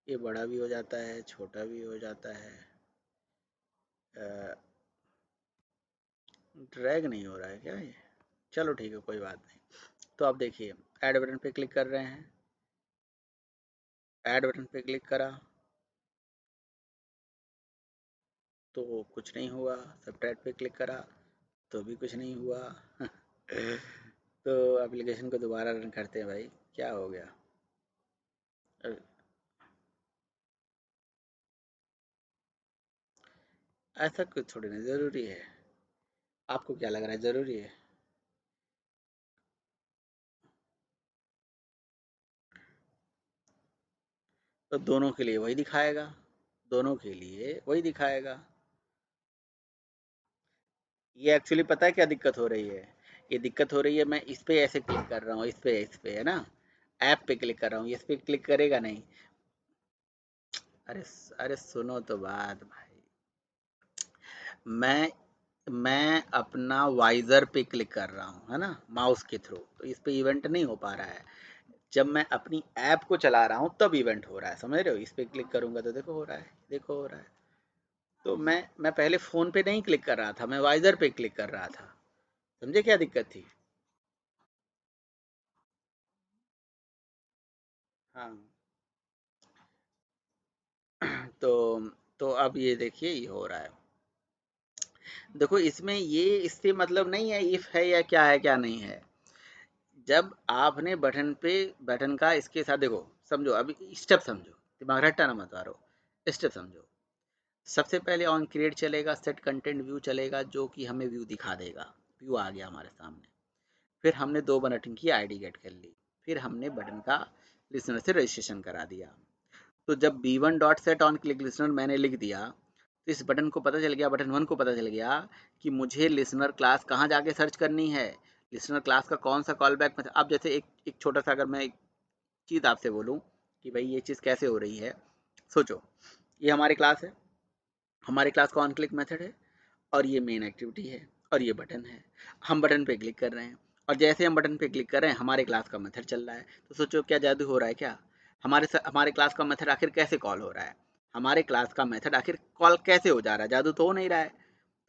ये बड़ा भी हो जाता है छोटा भी हो जाता है। ड्रैग नहीं हो रहा है क्या ये, चलो ठीक है, कोई बात नहीं। तो आप देखिए, ऐड बटन पे क्लिक कर रहे हैं, ऐड बटन पे क्लिक करा तो कुछ नहीं हुआ, सब्ट्रैक्ट पे क्लिक करा तो भी कुछ नहीं हुआ। तो एप्लीकेशन को दोबारा रन करते हैं भाई, क्या हो गया। अ, ऐसा कुछ थोड़ी ना ज़रूरी है, आपको क्या लग रहा है ज़रूरी है। तो दोनों के लिए वही दिखाएगा, दोनों के लिए वही दिखाएगा। ये एक्चुअली पता है क्या दिक्कत हो रही है, ये दिक्कत हो रही है, मैं इस पे ऐसे क्लिक कर रहा हूँ, इस पे है ना, ऐप पे क्लिक कर रहा हूँ, इस पे क्लिक करेगा नहीं। अरे अरे सुनो तो बात भाई, मैं मैं अपना वाइजर पे क्लिक कर रहा हूँ है ना, माउस के थ्रू, तो इस पे इवेंट नहीं हो पा रहा है। जब मैं अपनी ऐप को चला रहा हूँ तब इवेंट हो रहा है, समझ रहे हो। इस पे क्लिक करूंगा तो देखो हो रहा है, देखो हो रहा है। तो मैं पहले फोन पे नहीं क्लिक कर रहा था, मैं वाइजर पे क्लिक कर रहा था। समझे क्या दिक्कत थी। हाँ। तो तो अब ये देखिए ये हो रहा है। देखो इसमें ये इससे मतलब नहीं है इफ है या क्या है क्या नहीं है। जब आपने बटन का इसके साथ देखो, समझो अभी स्टेप समझो, दिमाग रट्टा ना मत मारो, स्टेप समझो। सबसे पहले ऑन क्रिएट चलेगा, सेट कंटेंट व्यू चलेगा जो कि हमें व्यू दिखा देगा, व्यू आ गया हमारे सामने। फिर हमने दो बटन की आईडी गेट कर ली, फिर हमने बटन का लिसनर से रजिस्ट्रेशन करा दिया। तो जब B1 dot set on click listener मैंने लिख दिया, तो इस बटन को पता चल गया, बटन 1 को पता चल गया कि मुझे लिसनर क्लास कहाँ जाके सर्च करनी है, लिसनर क्लास का कौन सा कॉल बैक। मतलब अब जैसे एक छोटा सा अगर मैं एक चीज़ आपसे बोलूँ कि भाई ये चीज़ कैसे हो रही है। सोचो, ये हमारी क्लास है, हमारी क्लास का ऑन क्लिक मेथड है, और ये मेन एक्टिविटी है, और ये बटन है। हम बटन पे क्लिक कर रहे हैं, और जैसे हम बटन पे क्लिक कर रहे हैं हमारे क्लास का मेथड चल रहा है। तो सोचो क्या जादू हो रहा है क्या। हमारे क्लास का मेथड आखिर कैसे कॉल हो रहा है, हमारे क्लास का मेथड आखिर कॉल कैसे हो जा रहा है, जादू तो हो नहीं रहा है।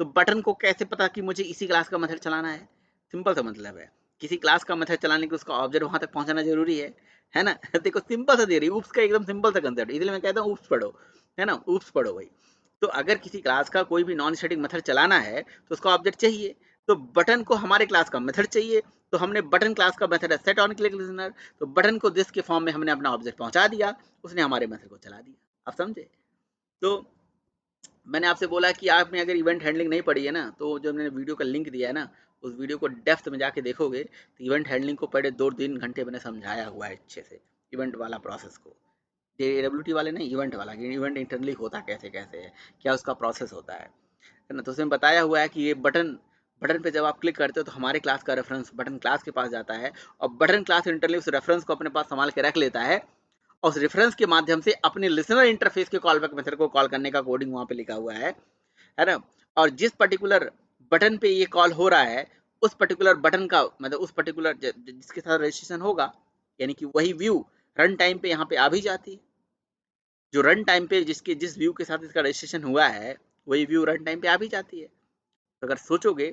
तो बटन को कैसे पता कि मुझे इसी क्लास का मेथड चलाना है। सिंपल सा मतलब है, किसी क्लास का मेथड चलाने के उसका ऑब्जेक्ट वहां तक पहुंचाना जरूरी है ना। देखो सिंपल सा दे रही, ऊप्स का एकदम सिंपल सा कंसेप्ट, इसलिए मैं कहता हूँ ऊप्स पढ़ो, है ना, ऊप्स पढ़ो भाई। तो अगर किसी क्लास का कोई भी नॉन स्टैटिक मेथड चलाना है तो उसका ऑब्जेक्ट चाहिए, तो बटन को हमारे क्लास का मेथड चाहिए। तो हमने बटन क्लास का मेथड है सेट ऑन क्लिक लिसनर, तो बटन को दिस के फॉर्म में हमने अपना ऑब्जेक्ट पहुंचा दिया, उसने हमारे मेथड को चला दिया। आप समझे। तो मैंने आपसे बोला कि आपने अगर इवेंट हैंडलिंग नहीं पढ़ी है ना, तो जो मैंने वीडियो का लिंक दिया है ना, उस वीडियो को डेप्थ में जाके देखोगे तो इवेंट हैंडलिंग को पहले 2-3 घंटे मैंने समझाया हुआ है अच्छे से, इवेंट वाला प्रोसेस को। JWT वाले नहीं, इवेंट वाला, कि इवेंट इंटरनली होता कैसे कैसे है, क्या उसका प्रोसेस होता है ना। तो उसमें बताया हुआ है कि ये बटन, बटन पे जब आप क्लिक करते हो तो हमारे क्लास का रेफरेंस बटन क्लास के पास जाता है, और बटन क्लास इंटरनली उस रेफरेंस को अपने पास संभाल के रख लेता है, और उस रेफरेंस के माध्यम से अपने लिसनर इंटरफेस के कॉलबैक मेथड को कॉल करने का कोडिंग वहां पे लिखा हुआ है ना। और जिस पर्टिकुलर बटन पे ये कॉल हो रहा है, उस पर्टिकुलर बटन का मतलब उस पर्टिकुलर जिसके साथ रजिस्ट्रेशन होगा, यानी कि वही व्यू रन टाइम पे यहाँ पे आ भी जाती है। जो रन टाइम पे जिस व्यू के साथ इसका रजिस्ट्रेशन हुआ है, वही व्यू रन टाइम पे आ भी जाती है। तो अगर सोचोगे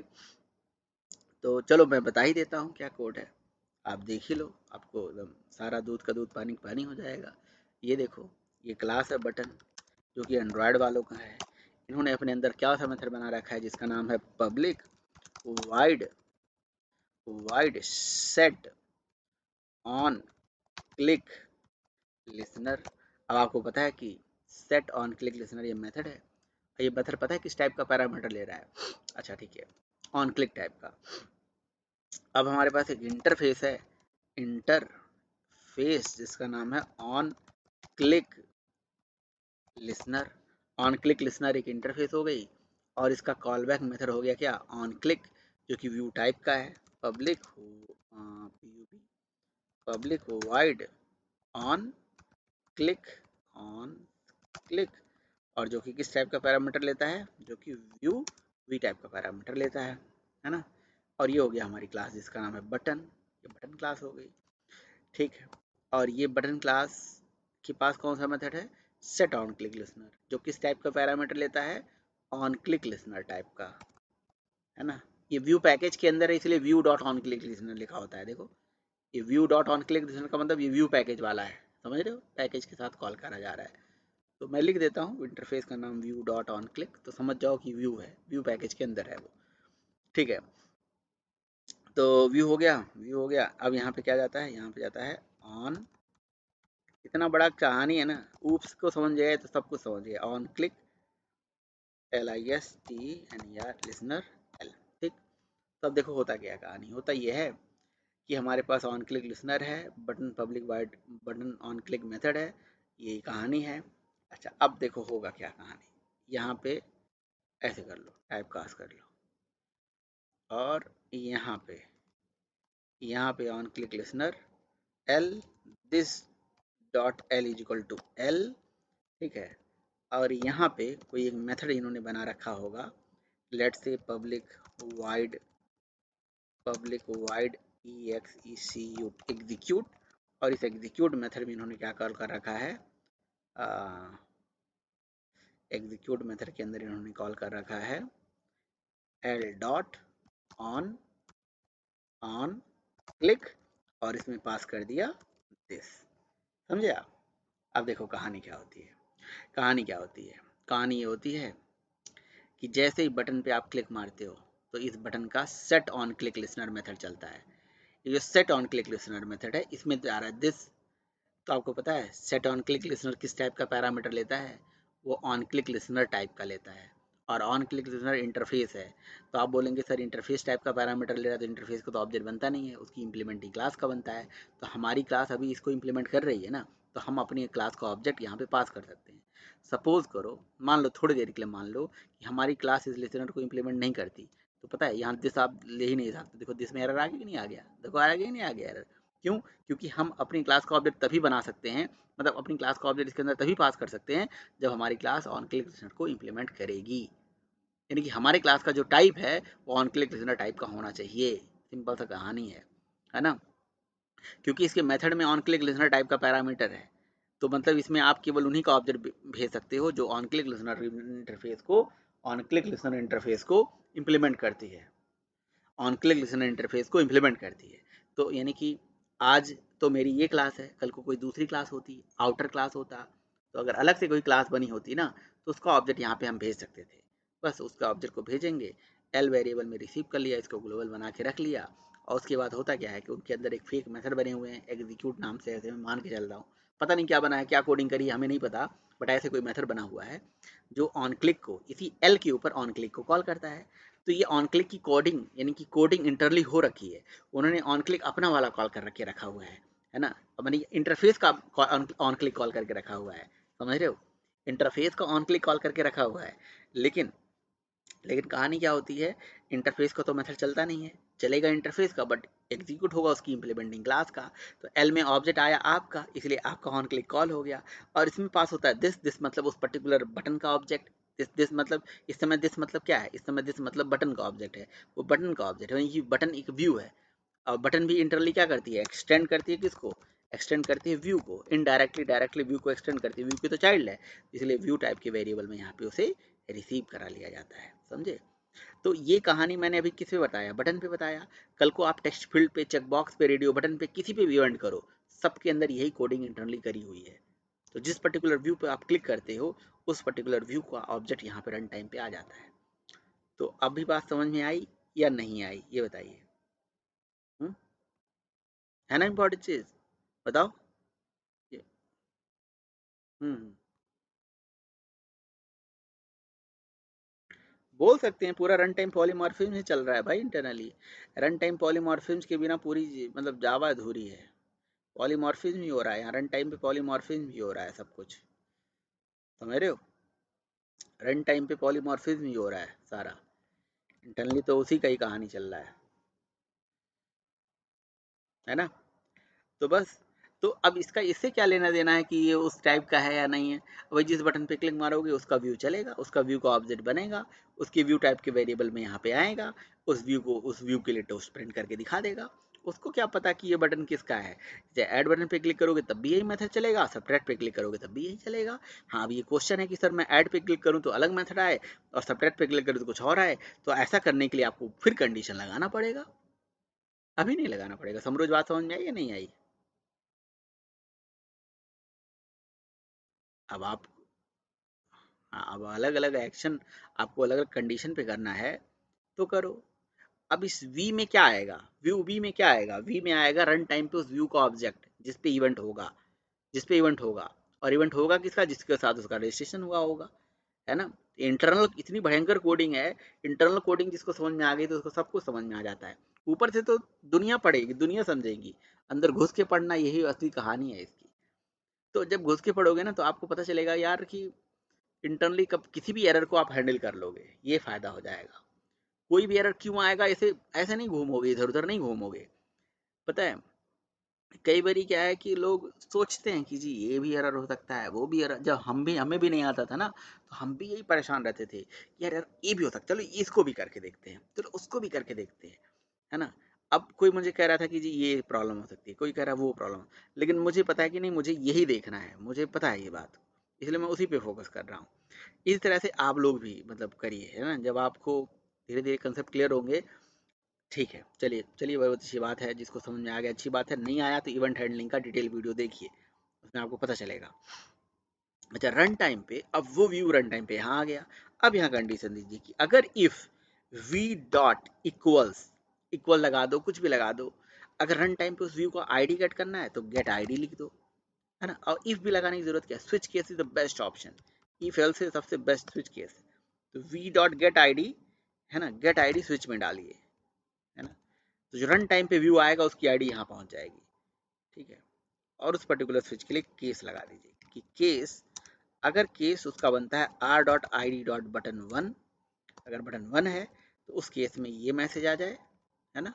तो चलो मैं बता ही देता हूँ क्या कोड है, आप देख ही लो, आपको एकदम सारा दूध का दूध पानी का पानी हो जाएगा। ये देखो, ये क्लास है बटन, जो कि एंड्रॉयड वालों का है। इन्होंने अपने अंदर क्या सा मेथड बना रखा है जिसका नाम है public wide wide set on click listener. अब आपको पता है कि सेट ऑन क्लिक लिसनर ये मेथड है, ये मेथड पता है किस टाइप का पैरामीटर ले रहा है। अच्छा ठीक है, ऑन क्लिक टाइप का। अब हमारे पास एक इंटरफेस है, इंटरफेस जिसका नाम है on click listener. On click listener एक इंटरफेस हो गई, और इसका कॉल बैक मेथड हो गया क्या, ऑन क्लिक, जो कि व्यू टाइप का है, public public wide on click, on click, और जो कि किस टाइप का पैरामीटर लेता है, जो कि व्यू वी टाइप का पैरामीटर लेता है ना। और ये हो गया हमारी क्लास जिसका नाम है बटन, ये बटन क्लास हो गई, ठीक है। और ये बटन क्लास के पास कौन सा मेथड है, सेट ऑन क्लिक लिसनर, जो किस टाइप का पैरामीटर लेता है, ऑन क्लिक लिसनर टाइप का, है ना। ये व्यू पैकेज के अंदर है, इसलिए view dot on click listener लिखा होता है। देखो ये view dot on click listener का मतलब ये व्यू पैकेज वाला है, समझ रहे हो, पैकेज के साथ कॉल करा जा रहा है। तो मैं लिख देता हूँ इंटरफेस का नाम व्यू डॉट ऑन क्लिक, तो समझ जाओ कि व्यू है, व्यू पैकेज के अंदर है वो, ठीक है। तो व्यू हो गया, व्यू हो गया। अब यहाँ पे क्या जाता है, यहाँ पे जाता है ऑन, इतना बड़ा कहानी है ना, ऊप्स को समझ गए तो सब कुछ समझ गए। On click LISTNER listener L, ठीक। तो अब देखो होता क्या, कहानी होता ये है कि हमारे पास ऑन क्लिक लिसनर है, button public wide button on click method है, ये कहानी है। अच्छा अब देखो होगा क्या कहानी, यहाँ पे ऐसे कर लो, टाइप कास्ट कर लो, और यहाँ पे on click listener L, this dot L is equal to L, ठीक है। और यहाँ पे कोई एक मेथड इन्होंने बना रखा होगा, let's say public wide EXECUT execute, और इस एग्जीक्यूट मेथड में इन्होंने क्या कॉल कर रखा है, एग्जीक्यूट मेथड के अंदर इन्होंने कॉल कर रखा है L डॉट ऑन क्लिक, और इसमें पास कर दिया दिस, समझे आप। अब देखो कहानी क्या होती है, कहानी क्या होती है, कहानी ये होती है कि जैसे ही बटन पे आप क्लिक मारते हो तो इस बटन का set on click listener method चलता है। ये जो set on click listener method है, इसमें आ रहा है दिस। तो आपको पता है सेट ऑन क्लिक लिसनर किस टाइप का पैरामीटर लेता है, वो ऑन क्लिक लिसनर टाइप का लेता है, और ऑन क्लिक लिसनर इंटरफेस है। तो आप बोलेंगे सर इंटरफेस टाइप का पैरामीटर ले रहा है, तो इंटरफेस का तो ऑब्जेक्ट बनता नहीं है, उसकी इंप्लीमेंटिंग क्लास का बनता है। तो हमारी क्लास अभी इसको इंप्लीमेंट कर रही है ना, तो हम अपनी क्लास का ऑब्जेक्ट यहाँ पे पास कर सकते हैं। सपोज करो, मान लो थोड़ी देर के लिए मान लो कि हमारी क्लास इस लिसनर को इंप्लीमेंट नहीं करती, तो पता है यहाँ दिस आप ले ही नहीं सकते। देखो दिस में एरर आ गया कि नहीं आ गया, देखो आ गया नहीं आ गया एरर, क्यों? क्योंकि हम अपनी क्लास का ऑब्जेक्ट तभी बना सकते हैं, मतलब अपनी क्लास का ऑब्जेक्ट इसके अंदर तभी पास कर सकते हैं जब हमारी क्लास ऑन क्लिक लिसनर को इंप्लीमेंट करेगी। यानी कि हमारे क्लास का जो टाइप है वो ऑन क्लिक लिसनर टाइप का होना चाहिए, सिंपल सा कहानी है ना। क्योंकि इसके मेथड में ऑन क्लिक लिसनर टाइप का पैरामीटर है, तो मतलब इसमें आप केवल उन्हीं का ऑब्जेक्ट भेज सकते हो जो ऑन क्लिक लिसनर इंटरफेस को इम्प्लीमेंट करती है, ऑन क्लिक लिसनर इंटरफेस को इम्प्लीमेंट करती है। तो यानी कि आज तो मेरी ये क्लास है, कल को कोई दूसरी क्लास होती, आउटर क्लास होता, तो अगर अलग से कोई क्लास बनी होती ना, तो उसका ऑब्जेक्ट यहाँ पे हम भेज सकते थे। बस उसका ऑब्जेक्ट को भेजेंगे, एल वेरिएबल में रिसीव कर लिया, इसको ग्लोबल बना के रख लिया, और उसके बाद होता क्या है कि उनके अंदर एक फेक मेथड बने हुए हैं एग्जीक्यूट नाम से, ऐसे मैं मान के चल रहा हूँ, पता नहीं क्या बना है, क्या कोडिंग करी हमें नहीं पता, बट ऐसे कोई मेथड बना हुआ है जो ऑन क्लिक को, इसी एल के ऊपर ऑन क्लिक को कॉल करता है। तो ये ऑन क्लिक की कोडिंग, यानी कि कोडिंग इंटरली हो रखी है, उन्होंने ऑन क्लिक अपना वाला कॉल कर रखे रखा हुआ है ना, मैंने इंटरफेस का ऑन क्लिक कॉल करके रखा हुआ है, समझ रहे हो, इंटरफेस का ऑन क्लिक कॉल करके रखा हुआ है। लेकिन लेकिन कहानी क्या होती है, इंटरफेस का तो मेथड चलता नहीं है, चलेगा इंटरफेस का बट एग्जीक्यूट होगा उसकी इंप्लीमेंटिंग क्लास का। तो एल में ऑब्जेक्ट आया आपका, इसलिए आपका ऑन क्लिक कॉल हो गया, और इसमें पास होता है दिस मतलब उस पर्टिकुलर बटन का ऑब्जेक्ट, दिस मतलब इस समय दिस मतलब क्या है, इस समय दिस मतलब बटन का ऑब्जेक्ट है, वो बटन का ऑब्जेक्ट है, ये बटन एक व्यू है। और बटन भी इंटरली क्या करती है, एक्सटेंड करती है किसको, एक्सटेंड करती है व्यू को, इनडायरेक्टली डायरेक्टली व्यू को एक्सटेंड करती है, व्यू की तो चाइल्ड है, इसलिए व्यू टाइप के वेरिएबल में यहाँ पे उसे रिसीव करा लिया जाता है, समझे। तो ये कहानी मैंने अभी किस पे बताया, बटन पे बताया। कल को आप टेक्स्ट फील्ड पे, चेक बॉक्स पे, रेडियो बटन पे, किसी पे भी इवेंट करो, सबके अंदर यही कोडिंग इंटरनली करी हुई है। तो जिस पर्टिकुलर व्यू पे आप क्लिक करते हो, उस पर्टिकुलर व्यू का ऑब्जेक्ट यहाँ पे रन टाइम पे आ जाता है। तो अभी बात समझ में आई या नहीं आई, ये बताइए। है ना इम्पोर्टेंट चीज, बताओ। ये- हम्म बोल सकते हैं, पूरा रन टाइम पॉलीमॉर्फिज्म ही चल रहा है भाई इंटरनली। रन टाइम पॉलीमॉर्फिज्म के बिना पूरी मतलब जावा अधूरी है। पॉलीमॉर्फिज्म ही हो रहा है यहाँ, रन टाइम पे पॉलीमॉर्फिज्म ही हो रहा है सब कुछ, समझ रहे हो, रन टाइम पे पॉलीमॉर्फिज्म ही हो रहा है सारा, इंटरनली तो उसी का ही कहानी चल रहा है ना। तो बस, तो अब इसका इससे क्या लेना देना है कि ये उस टाइप का है या नहीं है। वही जिस बटन पे क्लिक मारोगे उसका व्यू चलेगा, उसका व्यू का ऑब्जेक्ट बनेगा, उसके व्यू टाइप के वेरिएबल में यहाँ पे आएगा, उस व्यू के लिए टोस्ट प्रिंट करके दिखा देगा, उसको क्या पता कि ये बटन किसका है। जैसे ऐड बटन पे क्लिक करोगे तब भी यही मेथड चलेगा, सब्ट्रैक्ट पे क्लिक करोगे तब भी यही चलेगा। हाँ, अब ये क्वेश्चन है कि सर मैं ऐड पे क्लिक करूँ तो अलग मेथड आए और सब्ट्रैक्ट पे क्लिक करूँ तो कुछ और आए, तो ऐसा करने के लिए आपको फिर कंडीशन लगाना पड़ेगा। अभी नहीं लगाना पड़ेगा। समरोज बात समझ में आई या नहीं आई? अब आप, हाँ, अब अलग अलग एक्शन आपको अलग अलग कंडीशन पे करना है तो करो। अब इस वी में क्या आएगा, व्यू वी में क्या आएगा, वी में आएगा रन टाइम पे उस व्यू का ऑब्जेक्ट जिस पे इवेंट होगा, जिस पे इवेंट होगा। और इवेंट होगा किसका, जिसके साथ उसका रजिस्ट्रेशन हुआ होगा, है ना। इंटरनल इतनी भयंकर कोडिंग है, इंटरनल कोडिंग जिसको समझ में आ गई तो उसको सब कुछ समझ में आ जाता है। ऊपर से तो दुनिया पढ़ेगी, दुनिया समझेगी, अंदर घुस के पढ़ना यही असली कहानी है इसकी। तो जब घुस के पढ़ोगे ना तो आपको पता चलेगा यार कि इंटरनली कब किसी भी एरर को आप हैंडल कर लोगे, ये फायदा हो जाएगा। कोई भी एरर क्यों आएगा, ऐसे ऐसे नहीं घूमोगे, इधर उधर नहीं घूमोगे। पता है कई बारी क्या है कि लोग सोचते हैं कि जी ये भी एरर हो सकता है, वो भी एरर, जब हमें भी नहीं आता था ना तो हम भी यही परेशान रहते थे कि यार यार ये भी हो सकता है, चलो इसको भी करके देखते हैं, चलो उसको भी करके देखते हैं, है ना। अब कोई मुझे कह रहा था कि जी ये प्रॉब्लम हो सकती है, कोई कह रहा है वो प्रॉब्लम, लेकिन मुझे पता है कि नहीं, मुझे यही देखना है, मुझे पता है ये बात, इसलिए मैं उसी पे फोकस कर रहा हूँ। इस तरह से आप लोग भी मतलब करिए, है ना। जब आपको धीरे धीरे कंसेप्ट क्लियर होंगे, ठीक है, चलिए चलिए, बहुत अच्छी बात है, जिसको समझ में आ गया अच्छी बात है, नहीं आया तो इवेंट हैंडलिंग का डिटेल वीडियो देखिए, उसमें आपको पता चलेगा। अच्छा, रन टाइम पे, अब वो व्यू रन टाइम पे यहाँ आ गया। अब यहाँ कंडीशन दीजिए कि अगर if V dot equals, equal लगा दो, कुछ भी लगा दो, अगर रन टाइम पे उस व्यू का आईडी गेट करना है तो गेट आईडी लिख दो, है ना। और इफ भी लगाने की जरूरत क्या है, switch case is the best option, if else से सबसे बेस्ट स्विच केस। तो वी डॉट गेट आईडी, है ना, गेट आईडी स्विच में डालिए, है ना। तो जो रन टाइम पे व्यू आएगा उसकी आईडी यहाँ पहुंच जाएगी, ठीक है। और उस पर्टिकुलर स्विच के लिए केस लगा दीजिए कि केस, अगर केस उसका बनता है are dot I D dot button one, अगर बटन वन है तो उस केस में ये मैसेज आ जाए, है ना।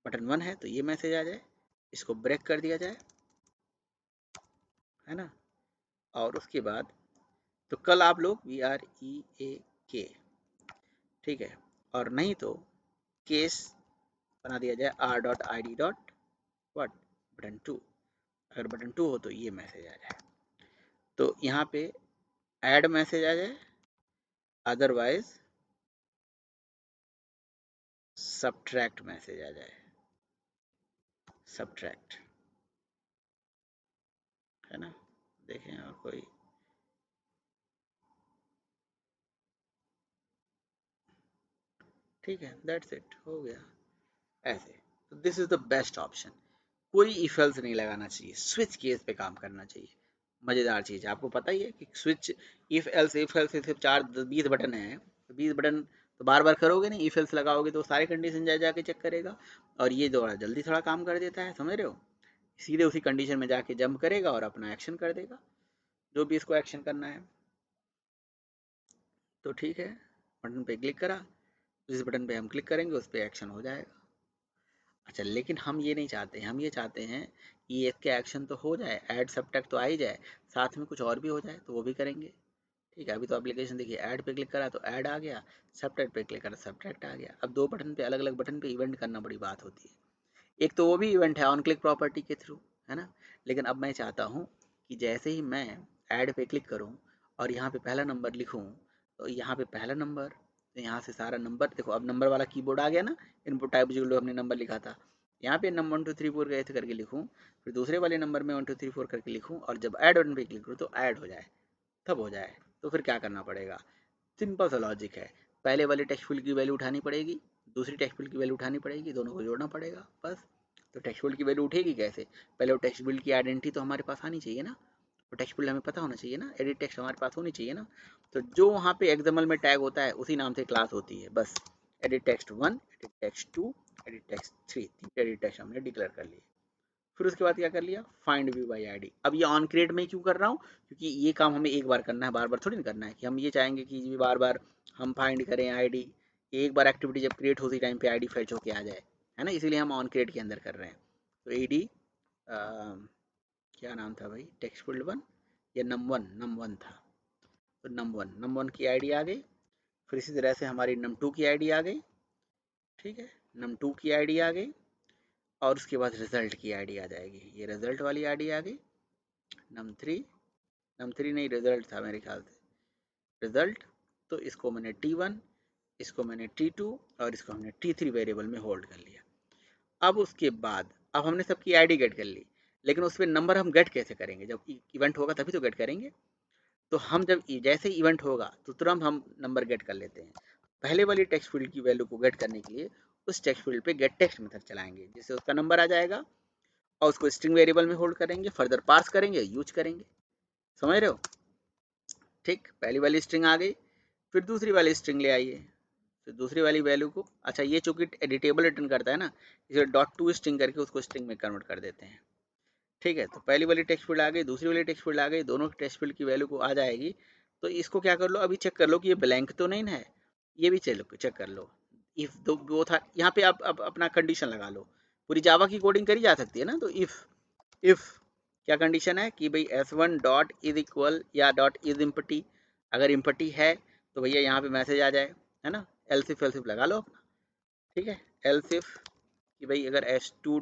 बटन वन है तो ये मैसेज आ जाए, इसको ब्रेक कर दिया जाए, है ना। और उसके बाद तो कल आप लोग वी आर ई ए के, ठीक है। और नहीं तो केस बना दिया जाए R dot I D dot what button two, अगर बटन टू हो तो ये मैसेज आ जाए, तो यहाँ पे ऐड मैसेज आ जाए, अदरवाइज सब्ट्रैक्ट मैसेज आ जाए, सब्ट्रैक्ट, है ना। देखें और कोई, ठीक है, दैट्स इट, हो गया ऐसे। तो this is the best option. कोई इफ एल्स नहीं लगाना चाहिए, स्विच केस पे काम करना चाहिए। मजेदार चीज है, आपको पता ही है कि स्विच, इफ एल्स सिर्फ 4 20 बटन है, तो 20 बटन तो बार बार करोगे नहीं, इफ एल्स लगाओगे तो सारे कंडीशन जाके चेक करेगा, और ये थोड़ा जल्दी थोड़ा काम कर देता है, समझ रहे हो। सीधे उसी कंडीशन में जाके जंप करेगा और अपना एक्शन कर देगा, जो भी इसको एक्शन करना है। तो ठीक है, बटन पे क्लिक करा, जिस बटन पे हम क्लिक करेंगे उस पर एक्शन हो जाएगा। अच्छा, लेकिन हम ये नहीं चाहते, हम ये चाहते हैं कि इसके एक्शन तो हो जाए, ऐड सब्ट्रैक्ट तो आ ही जाए, साथ में कुछ और भी हो जाए तो वो भी करेंगे। ठीक है, अभी तो एप्लीकेशन देखिए, ऐड पे क्लिक करा तो ऐड आ गया, सब्ट्रैक्ट पे क्लिक करा सब्ट्रैक्ट आ गया। अब दो बटन पे, अलग अलग बटन पे इवेंट करना बड़ी बात होती है। एक तो वो भी इवेंट है ऑन क्लिक प्रॉपर्टी के थ्रू, है ना। लेकिन अब मैं चाहता हूँ कि जैसे ही मैं ऐड पे क्लिक करूँ और यहाँ पे पहला नंबर लिखूँ, तो यहाँ पे पहला नंबर, तो यहाँ से सारा नंबर देखो, अब नंबर वाला कीबोर्ड आ गया ना, इनपुट टाइप जो हमने नंबर लिखा था, यहाँ पे नंबर 1 2 3 4 ऐसे करके लिखूँ, फिर दूसरे वाले नंबर में 1 2 3 4 करके लिखूँ, और जब ऐड बटन पे क्लिक करूँ तो ऐड हो जाए, तब हो जाए। तो फिर क्या करना पड़ेगा, सिंपल सा लॉजिक है, पहले वाले टेक्स्ट फील्ड की वैल्यू उठानी पड़ेगी, दूसरी टेक्स्ट फील्ड की वैल्यू उठानी पड़ेगी, दोनों को जोड़ना पड़ेगा, बस। तो टेक्स्ट फील्ड की वैल्यू उठेगी कैसे, पहले वो टेक्स्ट फील्ड की आइडेंटिटी तो हमारे पास आनी चाहिए ना, वो टेक्स्ट फील्ड हमें पता होना चाहिए ना, एडिट टेक्स्ट हमारे पास होनी चाहिए ना। तो जो वहाँ पे एक्सएमएल में टैग होता है उसी नाम से क्लास होती है, बस। Edit text one, edit text two, edit text three, तीन एडिट टेक्स्ट हमने डिक्लेयर कर लिए। फिर उसके बाद क्या कर लिया, फाइंड व्यू बाई आईडी। अब ये ऑन क्रिएट में क्यों कर रहा हूँ, क्योंकि ये काम हमें एक बार करना है, बार बार थोड़ी ना करना है कि हम ये चाहेंगे कि बार बार हम फाइंड करें आईडी। एक बार एक्टिविटी जब क्रिएट होती टाइम पे आईडी फेच होके आ जाए, है ना, इसीलिए हम ऑन क्रिएट के अंदर कर रहे हैं। तो एडी क्या नाम था भाई, टेक्स्ट फील्ड वन या नम वन था, तो नम वन की आईडी आ गई। फिर इसी तरह से हमारी नम टू की आईडी आ गई, ठीक है, नम टू की आईडी आ गई। और उसके बाद रिजल्ट की आईडी आ जाएगी, ये रिजल्ट वाली आईडी आ गई, num3 नहीं, रिजल्ट था मेरे ख्याल से, रिजल्ट। तो इसको मैंने T1, इसको मैंने T2 और इसको हमने T3 वेरिएबल में होल्ड कर लिया। अब उसके बाद अब हमने सबकी आईडी गेट कर ली, लेकिन उस पर नंबर हम गेट कैसे करेंगे, जब इवेंट होगा तभी तो गेट करेंगे। तो हम जब जैसे इवेंट होगा तो तुरंत हम नंबर गेट कर लेते हैं। पहले वाली टेक्स्ट फील्ड की वैल्यू को गेट करने के लिए उस टेक्स्ट फील्ड पे गेट टेक्स्ट मेथड चलाएंगे, जिससे उसका नंबर आ जाएगा और उसको स्ट्रिंग वेरिएबल में होल्ड करेंगे, फर्दर पार्स करेंगे, यूज करेंगे। समझ रहे हो? ठीक, पहली वाली स्ट्रिंग आ गई, फिर दूसरी वाली स्ट्रिंग ले आइए, फिर दूसरी वाली वैल्यू को, अच्छा ये चूंकि एडिटेबल रिटर्न करता है ना, इसे .to स्ट्रिंग करके उसको स्ट्रिंग में कन्वर्ट कर देते हैं। ठीक है, तो पहली वाली टेक्स्ट फील्ड आ गई, दूसरी वाली टेक्स्ट फील्ड आ गई, दोनों टेक्स्ट फील्ड की वैल्यू को आ जाएगी। तो इसको क्या कर लो, अभी चेक कर लो कि ये ब्लैंक तो नहीं है, ये भी चेक कर लो। इफ दो वो था, यहाँ पे आप अपना कंडीशन लगा लो, पूरी जावा की कोडिंग करी जा सकती है ना। तो इफ क्या कंडीशन है कि भाई s1 डॉट इज इक्वल या डॉट इज इम्पटी, अगर इम्पटी है तो भैया यहाँ पे मैसेज आ जाए, है ना। एल्सिफ लगा लो अपना, ठीक है। एल्सिफ कि भाई अगर s2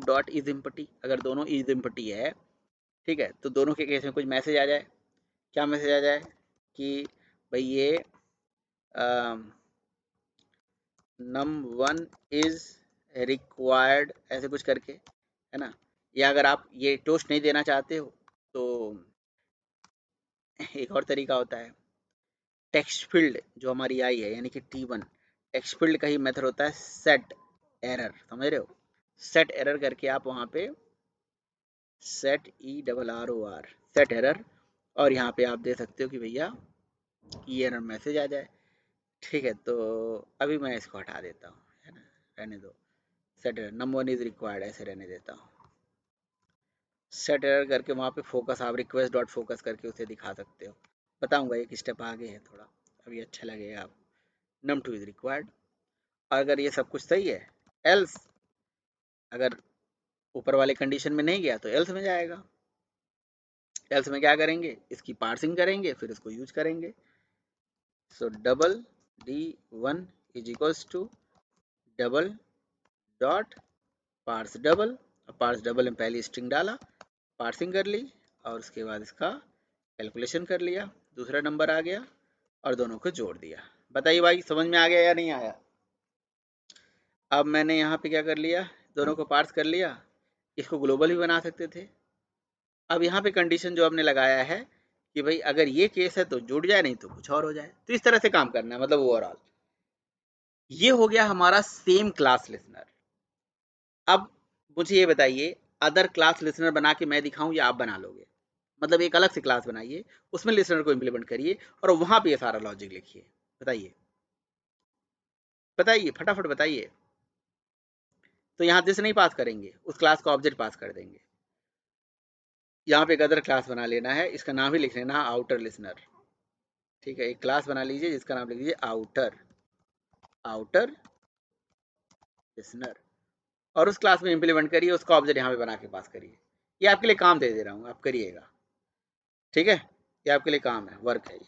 डॉट इज इम्पटी, अगर दोनों इज इम्पटी है, ठीक है, तो दोनों के केस में कुछ मैसेज आ जाए। क्या मैसेज आ जाए कि भाई ये num1 इज रिक्वायर्ड, ऐसे कुछ करके, है ना। या अगर आप ये टोस्ट नहीं देना चाहते हो तो एक और तरीका होता है, टेक्स्ट फील्ड जो हमारी आई है यानी कि T1, टेक्स्ट फील्ड का ही मेथड होता है सेट एरर, समझ रहे हो। सेट एरर करके आप वहाँ पे सेट ERROR सेट एरर, और यहाँ पे आप दे सकते हो कि भैया ये एरर मैसेज आ जाए। ठीक है, तो अभी मैं इसको हटा देता हूँ, है ना, रहने दो। Set error num1 is required ऐसे रहने देता हूँ। सेट एरर करके वहाँ पे फोकस, आप रिक्वेस्ट डॉट फोकस करके उसे दिखा सकते हो। बताऊँगा, एक स्टेप आगे है थोड़ा, अभी अच्छा लगेगा आपको। num2 इज रिक्वायर्ड, अगर ये सब कुछ सही है, एल्स अगर ऊपर वाले कंडीशन में नहीं गया तो एल्स में जाएगा। एल्स में क्या करेंगे, इसकी पार्सिंग करेंगे, फिर इसको यूज करेंगे। So double D1 is equals to double dot parse double, parse double में पहली स्ट्रिंग डाला, पार्सिंग कर ली, और उसके बाद इसका कैलकुलेशन कर लिया, दूसरा नंबर आ गया और दोनों को जोड़ दिया। बताइए भाई, समझ में आ गया या नहीं आया? अब मैंने यहाँ पे क्या कर लिया, दोनों को पार्स कर लिया, इसको ग्लोबल भी बना सकते थे। अब यहाँ पे कंडीशन जो हमने लगाया है कि भाई अगर ये केस है तो जुड़ जाए, नहीं तो कुछ और हो जाए। तो इस तरह से काम करना है, मतलब ओवरऑल ये हो गया हमारा सेम क्लास लिसनर। अब मुझे ये बताइए, अदर क्लास लिसनर बना के मैं दिखाऊं या आप बना लोगे? मतलब एक अलग से क्लास बनाइए, उसमें लिसनर को इम्प्लीमेंट करिए और वहां पे ये सारा लॉजिक लिखिए। बताइए बताइए, फटाफट बताइए। तो यहाँ दिस नहीं पास करेंगे, उस क्लास का ऑब्जेक्ट पास कर देंगे। यहाँ पे एक अदर क्लास बना लेना है, इसका नाम ही लिख लेना आउटर लिसनर। ठीक है, एक क्लास बना लीजिए जिसका नाम लिख लीजिए आउटर, आउटर लिसनर, और उस क्लास में इम्प्लीमेंट करिए, उसका ऑब्जेक्ट यहाँ पे बना के पास करिए। ये आपके लिए काम दे दे रहा हूँ, आप करिएगा। ठीक है, ये आपके लिए काम है, वर्क है ये।